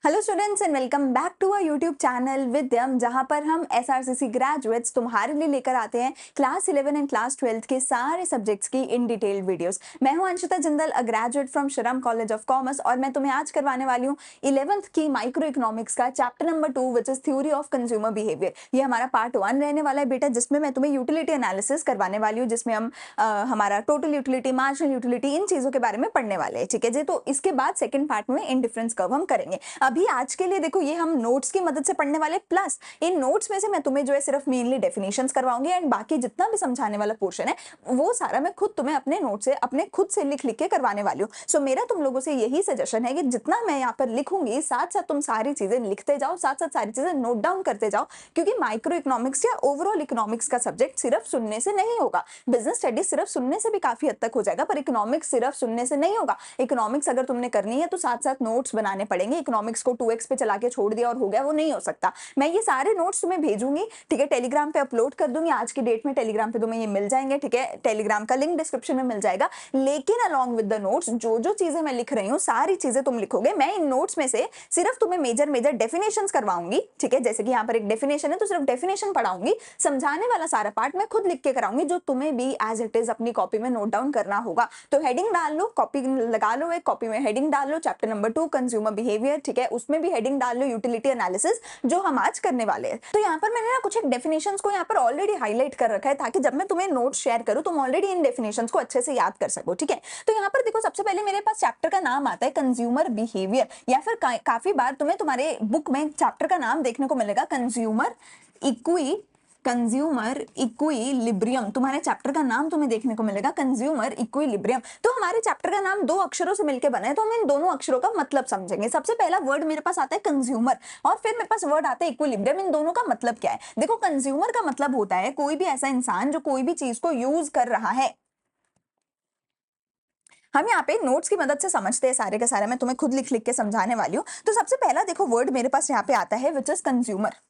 Hello students and welcome back to a YouTube channel Vidyam, जहां पर हम एसआरसीसी ग्रेजुएट्स तुम्हारे लिए लेकर आते हैं क्लास 11 एंड क्लास 12 के सारे सब्जेक्ट्स की इन डिटेल्ड वीडियोस। मैं हूं Anshita Jindal, a graduate from Shriram college of commerce, और मैं तुम्हें आज करवाने वाली हूं 11th की माइक्रो इकोनॉमिक्स का chapter number 2 which is theory of consumer behaviour. ये हमारा पार्ट 1 रहने वाला है बेटा, जिसमें मैं तुम्हें यूटिलिटी एनालिसिस करवाने वाली हूँ, जिसमें हम हमारा टोटल यूटिलिटी, मार्जिनल यूटिलिटी, इन चीजों के बारे में पढ़ने वाले हैं। ठीक है जी, तो इसके बाद सेकंड पार्ट में इन डिफरेंस कर्व हम करेंगे। अभी आज के लिए देखो, ये हम नोट्स की मदद से पढ़ने वाले, प्लस इन नोट्स में से मैं तुम्हें जो है सिर्फ मेनली डेफिनेशंस करवाऊंगी, एंड बाकी जितना भी समझाने वाला पोर्शन है वो सारा मैं खुद तुम्हें अपने नोट से, अपने खुद से लिख लिख के करवाने वाली हूँ। सो मेरा तुम लोगों से यही सजेशन है कि जितना मैं यहाँ पर लिखूंगी, साथ साथ तुम सारी चीजें लिखते जाओ, साथ साथ सारी चीजें नोट डाउन करते जाओ, क्योंकि माइक्रो इकोनॉमिक्स या ओवरऑल इकोनॉमिक्स का सब्जेक्ट सिर्फ सुनने से नहीं होगा। बिजनेस स्टडीज सिर्फ सुनने से भी काफी हद तक हो जाएगा, पर इकोनॉमिक्स सिर्फ सुनने से नहीं होगा। इकोनॉमिक्स अगर तुमने करनी है तो साथ साथ नोट्स बनाने पड़ेंगे। इकोनॉमिक्स को 2x पे चला के छोड़ दिया और हो गया, वो नहीं हो सकता। मैं ये सारे नोट्स तुम्हें भेजूंगी, ठीक है, टेलीग्राम पे अपलोड कर दूंगी। आज की डेट में टेलीग्राम पे तुम्हें ये मिल जाएंगे, ठीक है, टेलीग्राम का लिंक डिस्क्रिप्शन में मिल जाएगा। लेकिन अलॉन्ग विद द नोट्स जो जो चीजें मैं लिख रही हूँ सारी चीजें तुम लिखोगे। मैं इन नोट्स में से सिर्फ तुम्हें मेजर मेजर डेफिनेशंस करवाऊंगी, ठीक है, जैसे कि यहाँ पर एक डेफिनेशन है तो सिर्फ डेफिनेशन पढ़ाऊंगी। समझाने वाला सारा पार्ट मैं खुद लिख के कराऊंगी, जो तुम्हें भी एज इट इज अपनी कॉपी में नोट डाउन करना होगा। तो हेडिंग डाल लो, कॉपी लगा लो, एक कॉपी में हेडिंग डाल लो, चैप्टर नंबर 2 कंज्यूमर बिहेवियर, ठीक है, उसमें भी हेडिंग डाल लो यूटिलिटी एनालिसिस, जो हम आज करने वाले हैं। तो यहाँ पर मैंने ना कुछ एक डेफिनेशंस को यहाँ पर ऑलरेडी हाईलाइट कर रखा है, ताकि जब मैं तुम्हें नोट शेयर करूँ तुम ऑलरेडी इन डेफिनेशंस को अच्छे से याद कर सको। ठीक है, तो यहाँ पर देखो, सबसे पहले मेरे पास चैप्टर का नाम आता है कंज्यूमर बिहेवियर, या फिर काफी बार तुम्हें तुम्हारे बुक में चैप्टर का नाम देखने को मिलेगा कंज्यूमर इक्विलिब्रियम। तुम्हारे चैप्टर का नाम तुम्हें देखने को मिलेगा कंज्यूमर इक्विलिब्रियम। तो हमारे चैप्टर का नाम दो अक्षरों से मिलकर बना है, तो हम इन दोनों अक्षरों का मतलब समझेंगे। सबसे पहला वर्ड मेरे पास आता है कंज्यूमर, और फिर मेरे पास वर्ड आता है इक्विलिब्रियम। इन दोनों का मतलब क्या है? देखो, कंज्यूमर का मतलब होता है कोई भी ऐसा इंसान जो कोई भी चीज को यूज कर रहा है। हम यहाँ पे नोट्स की मदद से समझते हैं सारे के सारे, मैं तुम्हें खुद लिख लिख के समझाने वाली हूँ। तो सबसे पहला देखो वर्ड मेरे पास यहाँ पे आता है विच इज कंज्यूमर।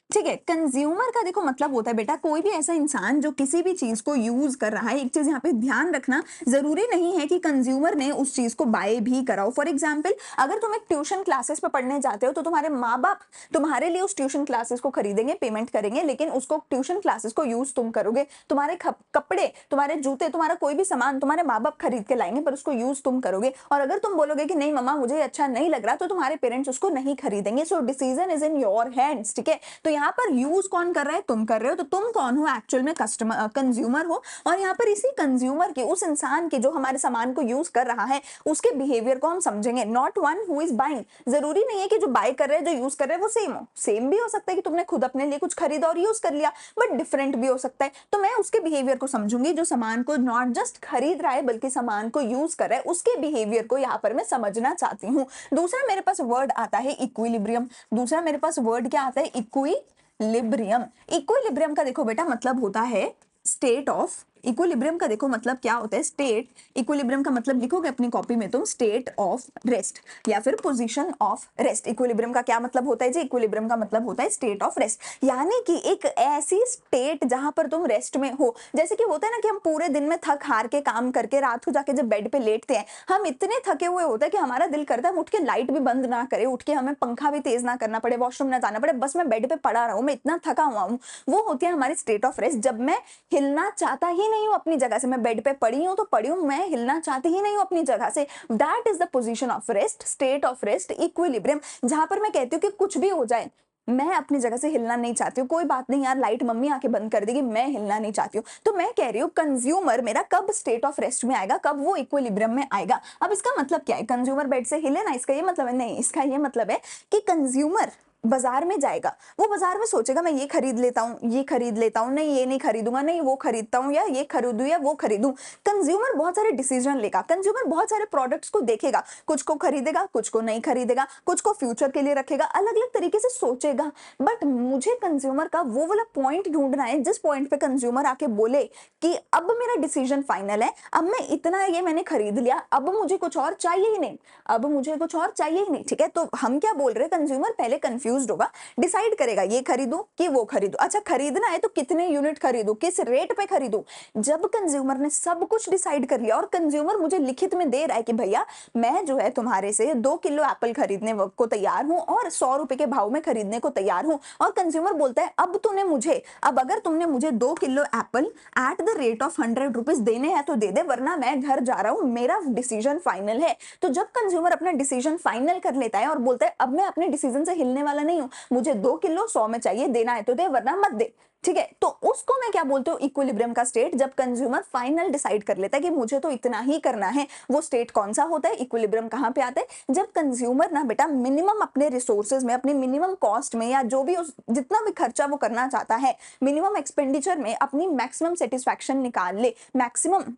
ठीक है, कंज्यूमर का देखो मतलब होता है बेटा कोई भी ऐसा इंसान जो किसी भी चीज को यूज कर रहा है। एक चीज यहाँ पे ध्यान रखना, जरूरी नहीं है कि कंज्यूमर ने उस चीज को बाय भी कराओ। फॉर एग्जाम्पल, अगर तुम एक ट्यूशन क्लासेस पे पढ़ने जाते हो तो तुम्हारे माँ बाप तुम्हारे लिए उस ट्यूशन क्लासेस को खरीदेंगे, पेमेंट करेंगे, लेकिन उसको ट्यूशन क्लासेस को यूज तुम करोगे। तुम्हारे कपड़े, तुम्हारे जूते, तुम्हारा कोई भी सामान तुम्हारे माँ बाप खरीद के लाएंगे, पर उसको यूज तुम करोगे। और अगर तुम बोलोगे कि नहीं मम्मा मुझे अच्छा नहीं लग रहा, तो तुम्हारे पेरेंट्स उसको नहीं खरीदेंगे। So decision is in your hands. ठीक है, तो यहाँ पर यूज कौन कर रहा है? तुम कर रहे हो। तो तुम कौन हो? एक्चुअल में कस्टमर, कंज्यूमर हो। और यहाँ पर इसी कंज्यूमर के, उस इंसान के जो हमारे सामान को यूज कर रहा है, उसके बिहेवियर को हम समझेंगे, not one who is buying. जरूरी नहीं है कि जो बाय कर रहे हैं, जो यूज कर रहे हैं वो सेम हो। सेम भी हो सकता है कि तुमने खुद अपने लिए कुछ खरीदा और यूज कर लिया, बट डिफरेंट भी हो सकता है। तो मैं उसके बिहेवियर को समझूंगी, जो सामान को नॉट जस्ट खरीद रहा है बल्कि सामान को यूज कर रहा है, उसके बिहेवियर को यहाँ पर मैं समझना चाहती हूँ। दूसरा मेरे पास वर्ड आता है इक्विलिब्रियम। दूसरा मेरे पास वर्ड क्या आता है? इक्विलिब्रियम। इक्विलिब्रियम का देखो बेटा मतलब होता है स्टेट ऑफ, इक्विलिब्रियम का देखो मतलब क्या होता है? स्टेट। इक्विलिब्रियम का मतलब लिखोगे अपनी कॉपी में तुम, स्टेट ऑफ रेस्ट या फिर पोजीशन ऑफ रेस्ट। इक्विलिब्रियम का क्या मतलब होता है जी? इक्विलिब्रियम का मतलब होता है स्टेट ऑफ रेस्ट, यानी कि एक ऐसी स्टेट जहां पर तुम रेस्ट में हो। जैसे कि होता है ना कि हम पूरे दिन में थक हार के काम करके रात को जाके जब बेड पे लेटते हैं, हम इतने थके हुए होते हैं कि हमारा दिल करता है उठ के लाइट भी बंद ना करे, उठ के हमें पंखा भी तेज ना करना पड़े, वॉशरूम ना जाना पड़े, बस मैं बेड पे पड़ा रहूं, मैं इतना थका हुआ हूं। वो होती है हमारी स्टेट ऑफ रेस्ट, जब मैं हिलना चाहता ही नहीं हूं अपनी जगह से। मैं बेड पे पड़ी हूं तो पड़ी हूं, मैं हिलना चाहती ही नहीं हूं अपनी जगह से। That is the position of rest, state of rest, equilibrium. जहां पर मैं कहती हूँ कि कुछ भी हो जाए, मैं अपनी जगह से हिलना नहीं चाहती हूँ। कोई बात नहीं यार, लाइट मम्मी आके बंद कर देगी, मैं हिलना नहीं चाहती हूँ। तो मैं कह रही हूँ कंज्यूमर मेरा कब स्टेट ऑफ रेस्ट में आएगा, कब वो इक्विलिब्रियम में आएगा। अब इसका मतलब क्या है? कंज्यूमर बेड से हिले ना, इसका ये मतलब है? नहीं, इसका ये मतलब है कि कंज्यूमर बाजार में जाएगा, वो बाजार में सोचेगा मैं ये खरीद लेता हूँ, ये खरीद लेता हूँ, नहीं ये नहीं खरीदूंगा, नहीं वो खरीदता हूँ, या ये खरीदूं या वो खरीदूं। कंज्यूमर बहुत सारे डिसीजन लेगा, कंज्यूमर बहुत सारे प्रोडक्ट्स को देखेगा, कुछ को खरीदेगा, कुछ को नहीं खरीदेगा, कुछ को फ्यूचर के लिए रखेगा, अलग अलग तरीके से सोचेगा। बट मुझे कंज्यूमर का वो वाला पॉइंट ढूंढना है जिस पॉइंट पे कंज्यूमर आके बोले कि अब मेरा डिसीजन फाइनल है, अब मैं इतना ये मैंने खरीद लिया, अब मुझे कुछ और चाहिए ही नहीं, अब मुझे कुछ और चाहिए ही नहीं। ठीक है, तो हम क्या बोल रहे हैं? कंज्यूमर पहले कंफ्यूज कंफ्यूज्ड होगा, डिसाइड करेगा ये खरीदूं कि वो खरीदूं। अच्छा खरीदना है तो कितने यूनिट खरीदूं, किस रेट पे खरीदूं। जब कंज्यूमर ने सब कुछ डिसाइड कर लिया और कंज्यूमर मुझे लिखित में दे रहा है कि भैया मैं जो है तुम्हारे से 2 किलो एप्पल खरीदने को तैयार हूं और 100 रुपए के भाव में खरीदने को तैयार हूं, और कंज्यूमर बोलता है अब अगर तुमने मुझे 2 kilo Apple at the rate of 100 rupees देने हैं तो दे दे, वरना मैं घर जा रहा हूं, मेरा डिसीजन फाइनल है। तो जब कंज्यूमर अपना डिसीजन फाइनल कर लेता है और बोलता है अब मैं अपने डिसीजन से हिलने वाला नहीं हूं, मुझे 2 किलो 100 में चाहिए, देना है तो दे वरना मत दे, ठीक है, तो उसको मैं क्या बोलती हूँ, इक्विलिब्रियम का स्टेट। जब कंज्यूमर फाइनल डिसाइड कर लेता है कि मुझे तो इतना ही करना है, वो स्टेट कौन सा होता है, इक्विलिब्रियम कहाँ पे आता है, जब कंज्यूमर ना बेटा मिनिमम अपने रिसोर्सेज में, अपनी मिनिमम कॉस्ट में, या जो भी जितना भी खर्चा वो करना चाहता है, मिनिमम एक्सपेंडिचर में अपनी मैक्सिमम सेटिस्फैक्शन निकाल ले, मैक्सिमम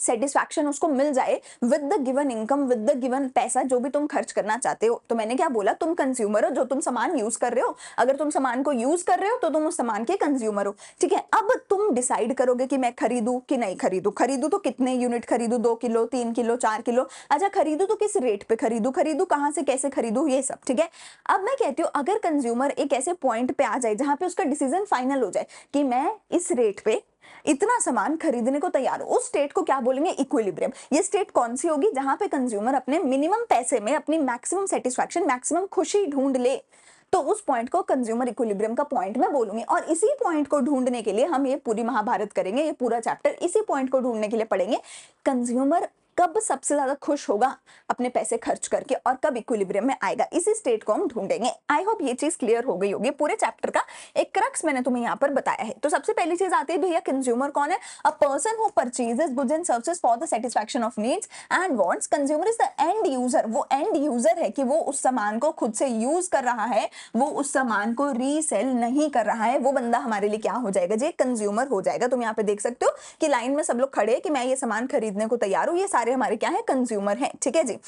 सेटिस्फैक्शन उसको मिल जाए with the given income, with the given पैसा जो भी तुम खर्च करना चाहते हो। तो मैंने क्या बोला, तुम कंज्यूमर हो जो तुम सामान यूज कर रहे हो, अगर तुम सामान को यूज कर रहे हो तो तुम उस सामान के कंज्यूमर हो, ठीक है। अब तुम डिसाइड करोगे कि मैं खरीदूं कि नहीं खरीदूं, खरीदूं तो कितने यूनिट खरीदूं, 2 किलो 3 किलो 4 किलो, अच्छा खरीदूं तो किस रेट पे खरीदूं, खरीदूं कहां से कैसे खरीदूं, ये सब, ठीक है। अब मैं कहती हूँ अगर कंज्यूमर एक ऐसे पॉइंट पे आ जाए जहां पे उसका डिसीजन फाइनल हो जाए कि मैं इस रेट पे इतना सामान खरीदने को तैयार हो, उस स्टेट को क्या बोलेंगे, इक्विलिब्रियम। ये स्टेट कौन सी होगी, जहां पे कंज्यूमर अपने मिनिमम पैसे में अपनी मैक्सिमम सेटिस्फैक्शन, मैक्सिमम खुशी ढूंढ ले, तो उस पॉइंट को कंज्यूमर इक्विलिब्रियम का पॉइंट मैं बोलूंगी। और इसी पॉइंट को ढूंढने के लिए हम ये पूरी महाभारत करेंगे, ये पूरा चैप्टर इसी पॉइंट को ढूंढने के लिए पढ़ेंगे, कंज्यूमर कब सबसे ज्यादा खुश होगा अपने पैसे खर्च करके और कब इक्विलिब्रियम में आएगा, इसी स्टेट को हम ढूंढेंगे। आई होप ये चीज क्लियर हो गई होगी। पूरे चैप्टर का एक क्रक्स मैंने तुम्हें यहाँ पर बताया है। तो सबसे पहली चीज आती है भैया, कंज्यूमर कौन है, a person who purchases goods and services for the satisfaction of needs and wants. Consumer is the end user, वो एंड यूजर है कि वो उस सामान को खुद से यूज कर रहा है, वो उस सामान को रीसेल नहीं कर रहा है, वो बंदा हमारे लिए क्या हो जाएगा जी, कंज्यूमर हो जाएगा। तुम यहाँ पे देख सकते हो कि लाइन में सब लोग खड़े हैं कि मैं ये सामान खरीदने को तैयार हूं, ये सारे हमारे क्या है, कंज्यूमर हैं, ठीक है जी।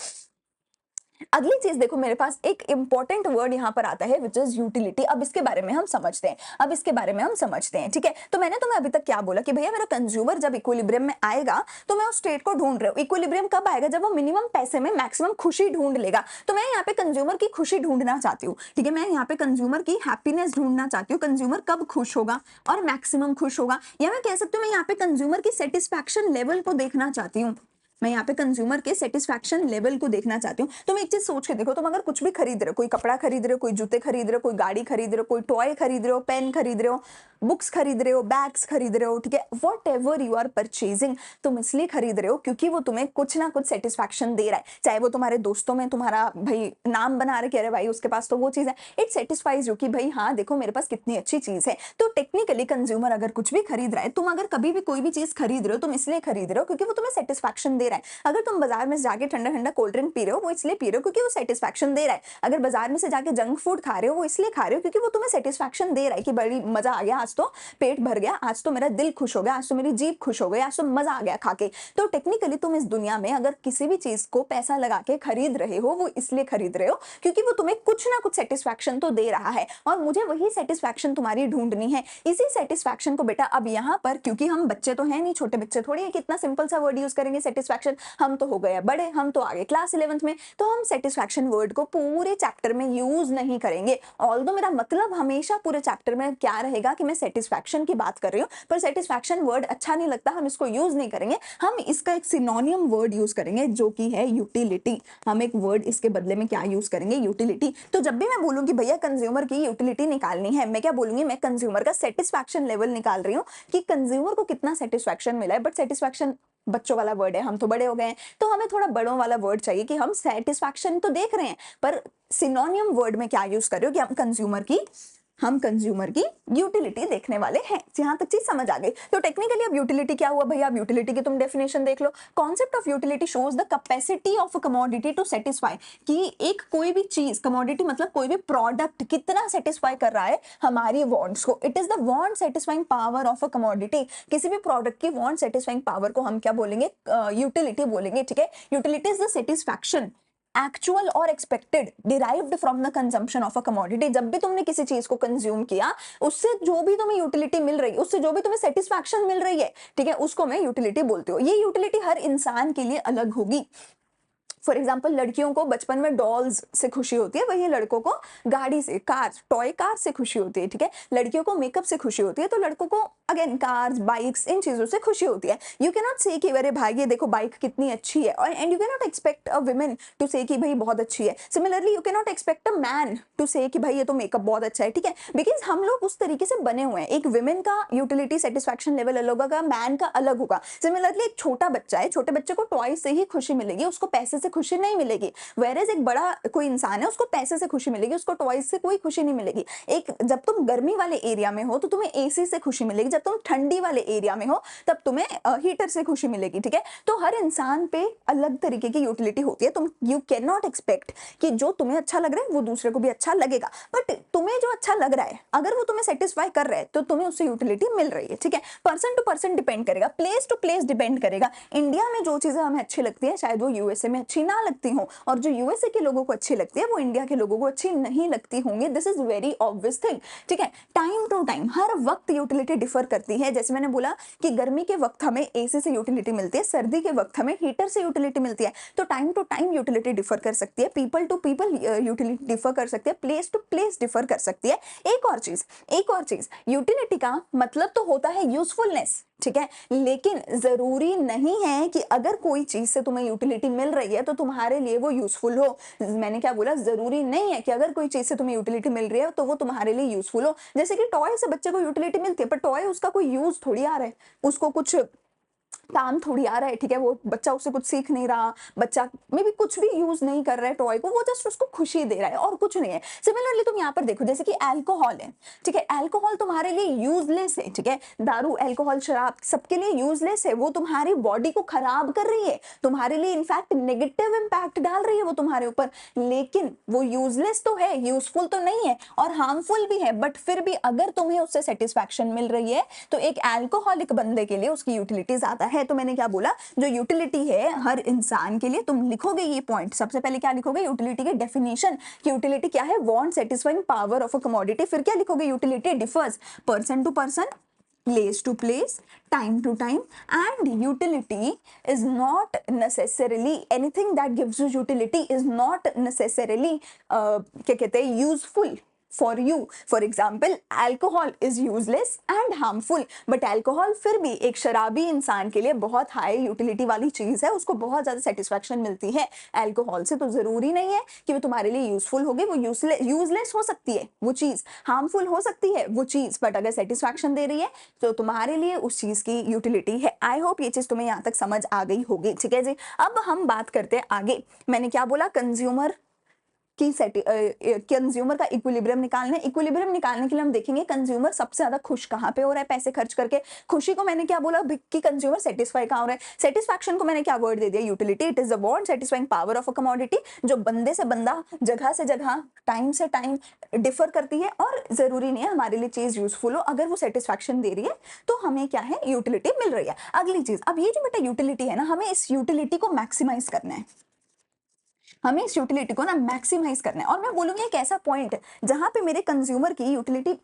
अगली चीज देखो, मेरे पास एक इंपॉर्टेंट वर्ड यहाँ पर आता है विच इज यूटिलिटी। अब इसके बारे में हम समझते हैं, ठीक है। तो मैंने तुम्हें अभी तक क्या बोला कि भैया मेरा कंज्यूमर जब इक्विलिब्रियम में आएगा तो मैं उस स्टेट को ढूंढ रहा हूँ। इक्विलिब्रियम कब आएगा, जब वो मिनिमम पैसे में मैक्सिमम खुशी ढूंढ लेगा। तो मैं यहाँ पे कंज्यूमर की खुशी ढूंढना चाहती हूँ, ठीक है, मैं यहाँ पे कंज्यूमर की हैप्पीनेस ढूंढना चाहती हूँ, कंज्यूमर कब खुश होगा और मैक्सिमम खुश होगा, या मैं कह सकती हूँ मैं यहाँ पे कंज्यूमर की सेटिस्फैक्शन लेवल को देखना चाहती हूँ, मैं यहाँ पे कंज्यूमर के सेटिस्फैक्शन लेवल को देखना चाहती हूँ। तुम एक चीज सोच के देखो, तुम अगर कुछ भी खरीद रहे हो, कोई कपड़ा खरीद रहे हो, कोई जूते खरीद रहे हो, कोई गाड़ी खरीद रहे हो, कोई टॉय खरीद रहे हो, पेन खरीद रहे हो, बुक्स खरीद रहे हो, बैग्स खरीद रहे हो, ठीक है, whatever you are purchasing, तुम इसलिए खरीद रहे हो क्योंकि वो तुम्हें कुछ ना कुछ सेटिस्फैक्शन दे रहा है। चाहे वो तुम्हारे दोस्तों में तुम्हारा भाई नाम बना रहे कि अरे भाई उसके पास तो वो चीज है, इट सेटिस्फाइज यू कि भाई हाँ देखो मेरे पास कितनी अच्छी चीज है। तो टेक्निकली कंज्यूमर अगर कुछ भी खरीद रहा है, तुम अगर कभी भी कोई भी चीज खरीद रहे हो, तुम इसलिए खरीद रहे हो क्योंकि वो तुम्हें सेटिस्फैक्शन दे रहा है। अगर तुम बाजार में जाके ठंडा ठंडा कोल्ड ड्रिंक पी रहे हो, वो इसलिए पी रहे हो क्योंकि वो सेटिस्फैक्शन दे रहा है। अगर बाजार में से जाके जंक फूड खा रहे हो, वो इसलिए खा रहे हो क्योंकि वो तुम्हें सेटिस्फैक्शन दे रहा है कि बड़ी मजा आ गया, आज तो पेट भर गया, आज तो मेरा दिल खुश हो गया, आज तो मेरी जीभ खुश हो गई, आज तो मजा आ गया खा के। तो टेक्निकली तुम इस दुनिया में अगर किसी भी चीज को पैसा लगा के खरीद रहे हो, वो इसलिए खरीद रहे हो क्योंकि वो तुम्हें कुछ ना कुछ सेटिस्फैक्शन तो दे रहा है, और मुझे वही सेटिस्फैक्शन तुम्हारी ढूंढनी है। इसी सेटिस्फैक्शन को बेटा अब यहाँ पर, क्योंकि हम बच्चे तो हैं नहीं, छोटे बच्चे थोड़ी है, कितना सिंपल सा वर्ड यूज करेंगे सेटिस्फैक्शन, हम तो हो गए बड़े, हम तो आगे क्लास 11th में, तो हम सेटिस्फैक्शन वर्ड को पूरे चैप्टर में यूज नहीं करेंगे। ऑल्दो मेरा मतलब हमेशा पूरे चैप्टर में क्या रहेगा कि मैं सेटिस्फैक्शन की बात कर रही हूँ, पर सेटिस्फैक्शन वर्ड अच्छा नहीं लगता, हम इसको यूज नहीं करेंगे, हम इसका एक सिनोनियम वर्ड यूज करेंगे जो कि है यूटिलिटी। हम एक वर्ड इसके बदले में क्या यूज करेंगे, यूटिलिटी। तो जब भी मैं बोलूंगी भैया कंज्यूमर की यूटिलिटी निकालनी है, मैं क्या बोलूंगी, मैं कंज्यूमर का सेटिस्फैक्शन लेवल निकाल रही हूँ कि कंज्यूमर को कितना सेटिस्फैक्शन मिला है। बट सेटिस्फैक्शन बच्चों वाला वर्ड है, हम तो बड़े हो गए हैं, तो हमें थोड़ा बड़ों वाला वर्ड चाहिए कि हम सेटिस्फैक्शन तो देख रहे हैं पर सिनोनियम वर्ड में क्या यूज कर रहे हो कि हम कंज्यूमर की यूटिलिटी देखने वाले हैं। यहां तक चीज समझ आ गई। तो टेक्निकली अब यूटिलिटी क्या हुआ भैया, अब यूटिलिटी की तुम डेफिनेशन देख लो। Concept of utility shows the capacity of a commodity to satisfy, कि एक कोई भी चीज, कमोडिटी मतलब कोई भी प्रोडक्ट कितना सेटिस्फाई कर रहा है हमारी वांट्स को। It is the want satisfying power of a commodity. किसी भी प्रोडक्ट की वांट सेटिस्फाइंग पावर को हम क्या बोलेंगे, यूटिलिटी बोलेंगे, ठीक है। Utility is the satisfaction actual और expected derived from the consumption of a commodity. जब भी तुमने किसी चीज को कंज्यूम किया, उससे जो भी तुम्हें यूटिलिटी मिल रही है, उससे जो भी तुम्हें सेटिस्फैक्शन मिल रही है, ठीक है, उसको मैं यूटिलिटी बोलती हूँ। ये यूटिलिटी हर इंसान के लिए अलग होगी। फॉर एग्जाम्पल लड़कियों को बचपन में डॉल्स से खुशी होती है, वही लड़कों को गाड़ी से, कार, टॉय कार से खुशी होती है, ठीक है। लड़कियों को मेकअप से खुशी होती है, तो लड़कों को अगेन कार्स, बाइक्स, इन चीजों से खुशी होती है। यू कैन नॉट से कि अरे भाई ये देखो बाइक कितनी अच्छी है, और and you can not expect a women to say कि भाई बहुत अच्छी है। Similarly you can not expect a man to say कि भाई ये तो मेकअप बहुत अच्छा है, ठीक है, बिकॉज हम लोग उस तरीके से बने हुए हैं। एक वुमेन का यूटिलिटी सेटिस्फैक्शन लेवल अलग होगा, मैन का अलग होगा। सिमिलरली एक छोटा बच्चा है, छोटे बच्चे को टॉय से ही खुशी मिलेगी, उसको पैसे से खुशी नहीं मिलेगी। वेरेज एक बड़ा कोई इंसान है, उसको पैसे से खुशी मिलेगी, उसको टॉयज से कोई खुशी नहीं मिलेगी। एक जब तुम गर्मी वाले एरिया में हो तो तुम्हें एसी से खुशी मिलेगी, जब तुम ठंडी वाले एरिया में हो तब तुम्हें हीटर से खुशी मिलेगी, ठीक है। तो हर इंसान पे अलग तरीके की यूटिलिटी होती है। तुम यू कैन नॉट एक्सपेक्ट कि जो तुम्हें अच्छा लग रहा है वो दूसरे को भी अच्छा लगेगा, बट तुम्हें जो अच्छा लग रहा है अगर वो तुम्हें सेटिस्फाई कर रहा है तो तुम्हें उससे यूटिलिटी मिल रही है, ठीक है। पर्सन टू पर्सन डिपेंड करेगा, प्लेस टू प्लेस डिपेंड करेगा। इंडिया में जो चीजें हमें अच्छी लगती है शायद वो यूएसए में अच्छी ना लगती हो, और जो यूएसए के लोगों को अच्छी लगती है वो इंडिया के लोगों को अच्छी नहीं लगती होंगी। This is very obvious thing, ठीक है। टाइम टू टाइम हर वक्त यूटिलिटी डिफर करती है। जैसे मैंने बोला कि गर्मी के वक्त हमें एसी से यूटिलिटी मिलती है, सर्दी के वक्त हमें हीटर से यूटिलिटी मिलती है। तो time to time utility differ कर सकती है, people to people utility differ कर सकती है, प्लेस टू प्लेस डिफर कर सकती है। एक और चीज, यूटिलिटी का मतलब तो होता है यूजफुलनेस, ठीक है, लेकिन जरूरी नहीं है कि अगर कोई चीज से तुम्हें यूटिलिटी मिल रही है तो तुम्हारे लिए वो यूजफुल हो। मैंने क्या बोला, जरूरी नहीं है कि अगर कोई चीज से तुम्हें यूटिलिटी मिल रही है तो वो तुम्हारे लिए यूजफुल हो। जैसे कि टॉय से बच्चे को यूटिलिटी मिलती है, पर टॉय उसका कोई यूज थोड़ी आ रहा है, उसको कुछ काम थोड़ी आ रहा है, ठीक है। वो बच्चा उससे कुछ सीख नहीं रहा, बच्चा मे बी कुछ भी यूज नहीं कर रहा है टॉय को, वो जस्ट उसको खुशी दे रहा है और कुछ नहीं है। सिमिलरली तुम यहाँ पर देखो जैसे कि अल्कोहल है, ठीक है, अल्कोहल तुम्हारे लिए यूजलेस है, ठीक है। दारू, अल्कोहल, शराब सबके लिए यूजलेस है, वो तुम्हारी बॉडी को खराब कर रही है, तुम्हारे लिए इनफैक्ट नेगेटिव इंपैक्ट डाल रही है वो तुम्हारे ऊपर, लेकिन वो यूजलेस तो है, यूजफुल तो नहीं है और हार्मफुल भी है। बट फिर भी अगर तुम्हें उससे सेटिस्फैक्शन मिल रही है तो एक अल्कोहलिक बंदे के लिए उसकी यूटिलिटी ज्यादा है। तो मैंने क्या बोला, जो यूटिलिटी है हर इंसान के लिए, तुम लिखोगे ये पॉइंट, सबसे पहले क्या लिखोगे, यूटिलिटी की डेफिनेशन कि यूटिलिटी क्या है, want satisfying power of a commodity. फिर क्या लिखोगे, utility differs person to person, place to place, time to time, and utility is not necessarily anything that gives you utility is not necessarily क्या कहते हैं useful for you. For example, alcohol is useless and harmful, but alcohol फिर भी एक शराबी इंसान के लिए बहुत हाई यूटिलिटी वाली चीज है, उसको बहुत ज्यादा सेटिस्फैक्शन मिलती है अल्कोहल से। तो जरूरी नहीं है कि वो तुम्हारे लिए यूजफुल होगी, वो यूजलेस हो सकती है वो चीज, हार्मफुल हो सकती है वो चीज, बट अगर सेटिस्फैक्शन दे रही है तो तुम्हारे लिए उस चीज की यूटिलिटी है। आई होप ये चीज तुम्हें यहाँ तक समझ आ गई होगी, ठीक है जी। अब हम बात करते हैं आगे। मैंने क्या बोला, कंज्यूमर कंज्यूमर का इक्विलिब्रियम निकालना है। इक्विलिब्रियम निकालने के लिए हम देखेंगे कंज्यूमर सबसे ज्यादा खुश कहाँ पे हो रहा है पैसे खर्च करके। खुशी को मैंने क्या बोला कि कंज्यूमर सेटिस्फाई कहाँ हो रहा है। सेटिस्फैक्शन को मैंने क्या वर्ड दे दिया, utility. It is a word satisfying power of a commodity, जो बंदे से बंदा, जगह से जगह, टाइम से टाइम डिफर करती है और जरूरी नहीं है हमारे लिए चीज यूजफुल हो। अगर वो सेटिस्फैक्शन दे रही है तो हमें क्या है, यूटिलिटी मिल रही है। अगली चीज, अब ये जो बेटा यूटिलिटी है ना, हमें इस यूटिलिटी को मैक्सिमाइज करना है, हमें इस यूटिलिटी को ना मैक्सिमाइज करना है। और मैं बोलूंगी एक ऐसा पॉइंट जहां पे मेरे कंज्यूमर की यूटिलिटी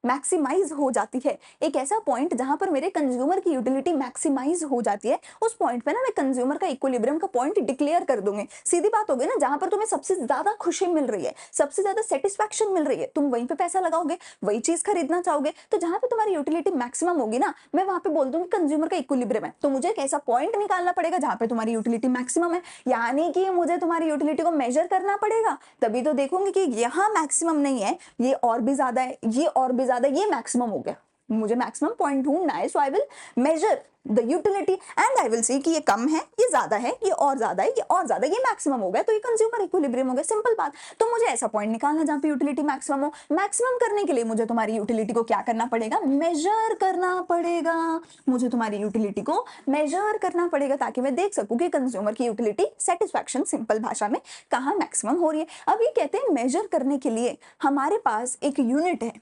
मैक्सिमाइज हो जाती है, एक ऐसा पॉइंट जहां पर मेरे कंज्यूमर की यूटिलिटी मैक्सिमाइज हो जाती है, उस पॉइंट पे ना मैं कंज्यूमर का इक्विलिब्रियम का पॉइंट डिक्लेयर कर दूंगी। सीधी बात हो गई ना, जहां पर तुम्हें सबसे ज्यादा खुशी मिल रही है, सबसे ज्यादा सेटिस्फैक्शन मिल रही है, तुम वहीं पे पैसा लगाओगे, वही चीज खरीदना चाहोगे। तो जहां पे तुम्हारी यूटिलिटी मैक्सिमम होगी ना, मैं वहां पे बोल दूंगी कंज्यूमर का इक्विलिब्रियम है। तो मुझे एक ऐसा पॉइंट निकालना पड़ेगा जहां पे तुम्हारी यूटिलिटी मैक्सिमम है, यानी कि मुझे तुम्हारी यूटिलिटी को मेजर करना पड़ेगा, तभी तो देखूंगी कि यहाँ मैक्सिमम नहीं है, ये और भी ज्यादा है, ये और भी ज्यादा, ये मैक्सिमम हो गया। मुझे मैक्सिमम पॉइंट ढूंढना है, so I will measure the utility and I will see कि ये कम है, ये ज्यादा है, ये और ज्यादा है, ये और ज्यादा, ये मैक्सिमम हो गया, तो ये कंज्यूमर इक्विलिब्रियम हो गया। सिंपल बात। तो मुझे ऐसा पॉइंट निकालना जहां पे यूटिलिटी मैक्सिमम हो। मैक्सिमम करने के लिए मुझे तुम्हारी यूटिलिटी को क्या करना पड़ेगा, मेजर करना पड़ेगा। मुझे तुम्हारी यूटिलिटी को मेजर करना पड़ेगा ताकि मैं देख सकूं कि कंज्यूमर की यूटिलिटी सेटिस्फैक्शन सिंपल भाषा में कहाँ मैक्सिमम हो रही है। अब ये कहते हैं मेजर करने के लिए हमारे पास एक यूनिट है,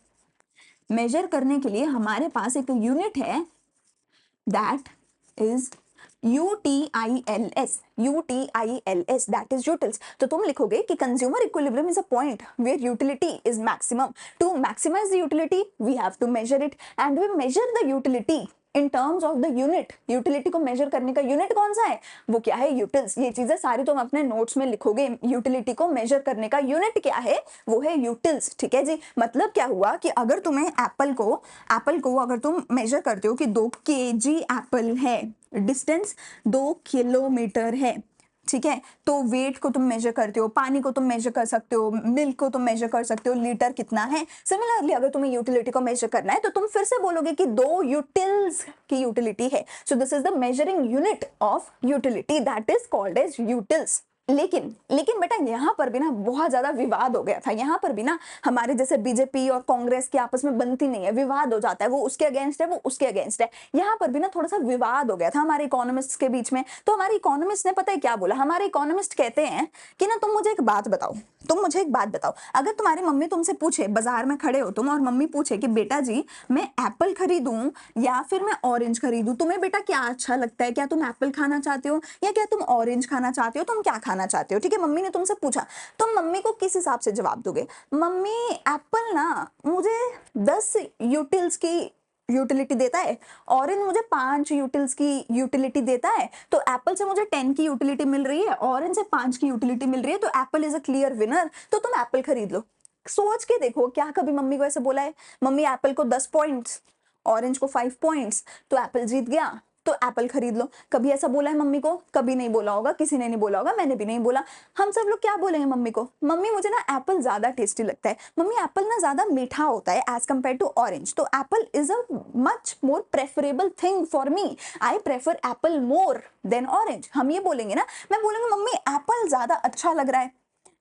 मेजर करने के लिए हमारे पास एक यूनिट है, that is UTILS, UTILS, that is utils. तो तुम लिखोगे कि consumer equilibrium is a point where utility is maximum. To maximize the utility we have to measure it, and we measure the utility in terms of the unit. Utility को measure करने का unit कौन सा है, वो क्या है, utils. ये चीजें सारी तुम अपने नोट्स में लिखोगे। यूटिलिटी को मेजर करने का यूनिट क्या है, वो है यूटिल्स। ठीक है जी। मतलब क्या हुआ कि अगर तुम्हें एप्पल को अगर तुम मेजर करते हो कि 2 kg एप्पल है, डिस्टेंस 2 किलोमीटर है, ठीक है, तो वेट को तुम मेजर करते हो, पानी को तुम मेजर कर सकते हो, मिल्क को तुम मेजर कर सकते हो, लीटर कितना है। सिमिलरली अगर तुम्हें यूटिलिटी को मेजर करना है तो तुम फिर से बोलोगे कि 2 यूटिल्स की यूटिलिटी है। So this is the measuring unit of utility, that is called as utils. लेकिन बेटा यहाँ पर भी ना बहुत ज्यादा विवाद हो गया था। यहाँ पर भी ना हमारे जैसे बीजेपी और कांग्रेस की आपस में बनती नहीं है, विवाद हो जाता है, वो उसके अगेंस्ट है, वो उसके अगेंस्ट है। यहाँ पर भी ना थोड़ा सा विवाद हो गया था हमारे इकोनॉमिस्ट के बीच में। तो हमारे इकोनॉमिस्ट ने पता है क्या बोला, हमारे इकोनॉमिस्ट कहते हैं कि ना तुम मुझे एक बात बताओ, अगर तुम्हारी मम्मी तुमसे पूछे, बाजार में खड़े हो तुम और मम्मी पूछे कि बेटा जी मैं एप्पल खरीदूं या फिर मैं ऑरेंज खरीदूं, तुम्हें बेटा क्या अच्छा लगता है, क्या तुम एप्पल खाना चाहते हो या क्या तुम ऑरेंज खाना चाहते हो, तुम क्या खाना चाहते हो। ठीक है, मम्मी ने तुमसे पूछा, तो मम्मी को किस हिसाब से जवाब दोगे, मम्मी एप्पल ना मुझे 10 यूटिल्स की यूटिलिटी देता है, ऑरेंज मुझे 5 यूटिल्स की यूटिलिटी देता है, तो एप्पल से मुझे 10 की यूटिलिटी मिल रही है, ऑरेंज से 5 की यूटिलिटी मिल रही है, तो Apple is a clear winner, तो तुम एप्पल खरीद लो। सोच के देखो, क्या कभी मम्मी को ऐसे बोला है, मम्मी एप्पल को 10 पॉइंट्स, ऑरेंज को 5 पॉइंट्स, तो एप्पल जीत गया, तो एप्पल खरीद लो। कभी ऐसा बोला है मम्मी को, कभी नहीं बोला होगा, किसी ने नहीं बोला होगा, मैंने भी नहीं बोला। हम सब लोग क्या बोलेंगे मम्मी को, मम्मी मुझे ना एप्पल ज्यादा टेस्टी लगता है, मम्मी एप्पल ना ज्यादा मीठा होता है एज कंपेयर टू ऑरेंज, तो Apple is a much more preferable thing for me, I prefer Apple more than orange. हम ये बोलेंगे ना, मैं बोलूंगी मम्मी एप्पल ज्यादा अच्छा लग रहा है,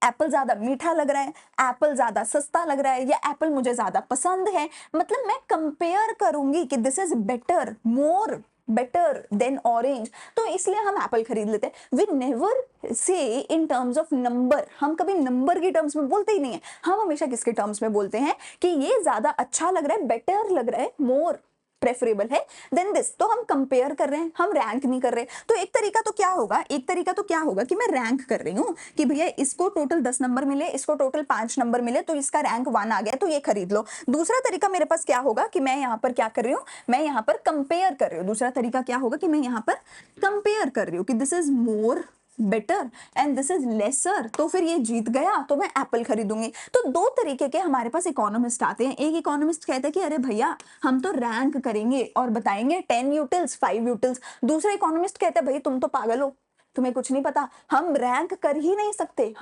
एप्पल ज्यादा मीठा लग रहा है, एप्पल ज्यादा सस्ता लग रहा है, या एप्पल मुझे ज्यादा पसंद है। मतलब मैं कंपेयर करूंगी कि this is better, more better than orange, तो इसलिए हम एप्पल खरीद लेते हैं। We never say in terms of number, हम कभी नंबर के टर्म्स में बोलते ही नहीं है, हम हमेशा किसके टर्म्स में बोलते हैं कि ये ज्यादा अच्छा लग रहा है, बेटर लग रहा है, मोर प्रेफरेबल है देन दिस। तो हम कंपेयर कर रहे हैं, हम रैंक नहीं कर रहे। तो एक तरीका तो क्या होगा कि मैं रैंक कर रही हूँ कि भैया इसको टोटल 10 नंबर मिले, इसको टोटल 5 नंबर मिले, तो इसका रैंक 1 आ गया, तो ये खरीद लो। दूसरा तरीका मेरे पास क्या होगा कि मैं यहाँ पर क्या कर रही हूँ, मैं यहाँ पर कंपेयर कर रही हूँ। दूसरा तरीका क्या होगा कि मैं यहाँ पर कंपेयर कर रही हूँ कि this is more better and this is lesser, तो फिर ये जीत गया, तो मैं एप्पल खरीदूंगी। तो 2 तरीके के हमारे पास इकोनॉमिस्ट आते हैं। एक इकोनॉमिस्ट कहता है कि अरे भैया हम तो रैंक करेंगे और बताएंगे 10 यूटिल्स 5 यूटिल्स। दूसरा इकोनॉमिस्ट कहता है भाई तुम तो पागल हो, तुम्हें कुछ नहीं पता, हम रैंक कर ही नहीं सकते,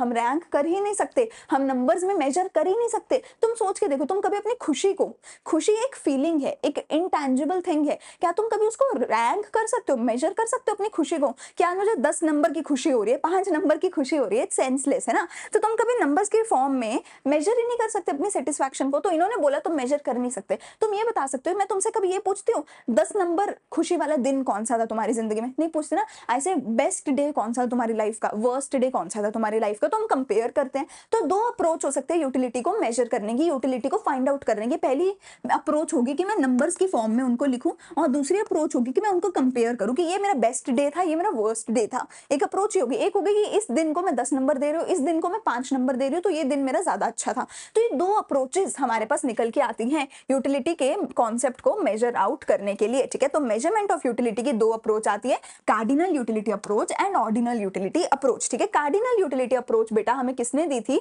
हम नंबर्स में मेजर कर ही नहीं सकते। तुम सोच के देखो, तुम कभी अपनी खुशी एक फीलिंग है, एक इनटैंजिबल थिंग है, क्या तुम कभी उसको रैंक कर सकते हो, मेजर कर सकते हो अपनी खुशी को? क्या मुझे 10 नंबर की खुशी हो रही है, 5 नंबर की खुशी हो रही है, सेंसलेस है ना। तो तुम कभी नंबर्स के फॉर्म में मेजर ही नहीं कर सकते अपनी सेटिस्फैक्शन को। तो इन्होंने बोला तुम मेजर कर नहीं सकते। तुम ये बता सकते हो, मैं तुमसे कभी ये पूछती हूँ 10 नंबर खुशी वाला दिन कौन सा था तुम्हारी जिंदगी में, नहीं पूछते ना। ऐसे बेस्ट डे कौन सा था तुम्हारी लाइफ का, वर्स्ट डे कौन सा था तुम्हारी लाइफ का, तो हम कंपेयर करते हैं। तो 2 अप्रोच हो सकते हैं यूटिलिटी को मेजर करने की, यूटिलिटी को फाइंड आउट करने की। पहली अप्रोच होगी कि मैं नंबर्स की फॉर्म में उनको लिखूं, और दूसरी अप्रोच होगी कि मैं उनको कंपेयर करूं कि ये मेरा बेस्ट डे था, ये मेरा वर्स्ट डे था। एक अप्रोच ही होगी। एक होगी कि इस दिन को मैं 10 नंबर दे रही हूँ, इस दिन को मैं 5 नंबर दे रही हूँ, तो ये दिन मेरा ज्यादा अच्छा था। तो ये 2 अप्रोचेस हमारे पास निकल के आती हैं यूटिलिटी के कॉन्सेप्ट को मेजर आउट करने के लिए। ठीक है, तो मेजरमेंट ऑफ यूटिलिटी की 2 अप्रोच आती है, cardinal utility approach and ordinal utility approach. ठीक है, कार्डिनल यूटिलिटी अप्रोच बेटा हमें किसने दी थी,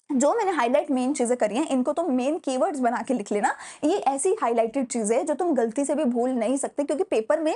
जो मैंने हाईलाइट मेन चीजें करी हैं, इनको तुम मेन कीवर्ड्स बना के लिख लेना। ये ऐसी हाईलाइटेड चीजें जो तुम गलती से भी भूल नहीं सकते, क्योंकि पेपर में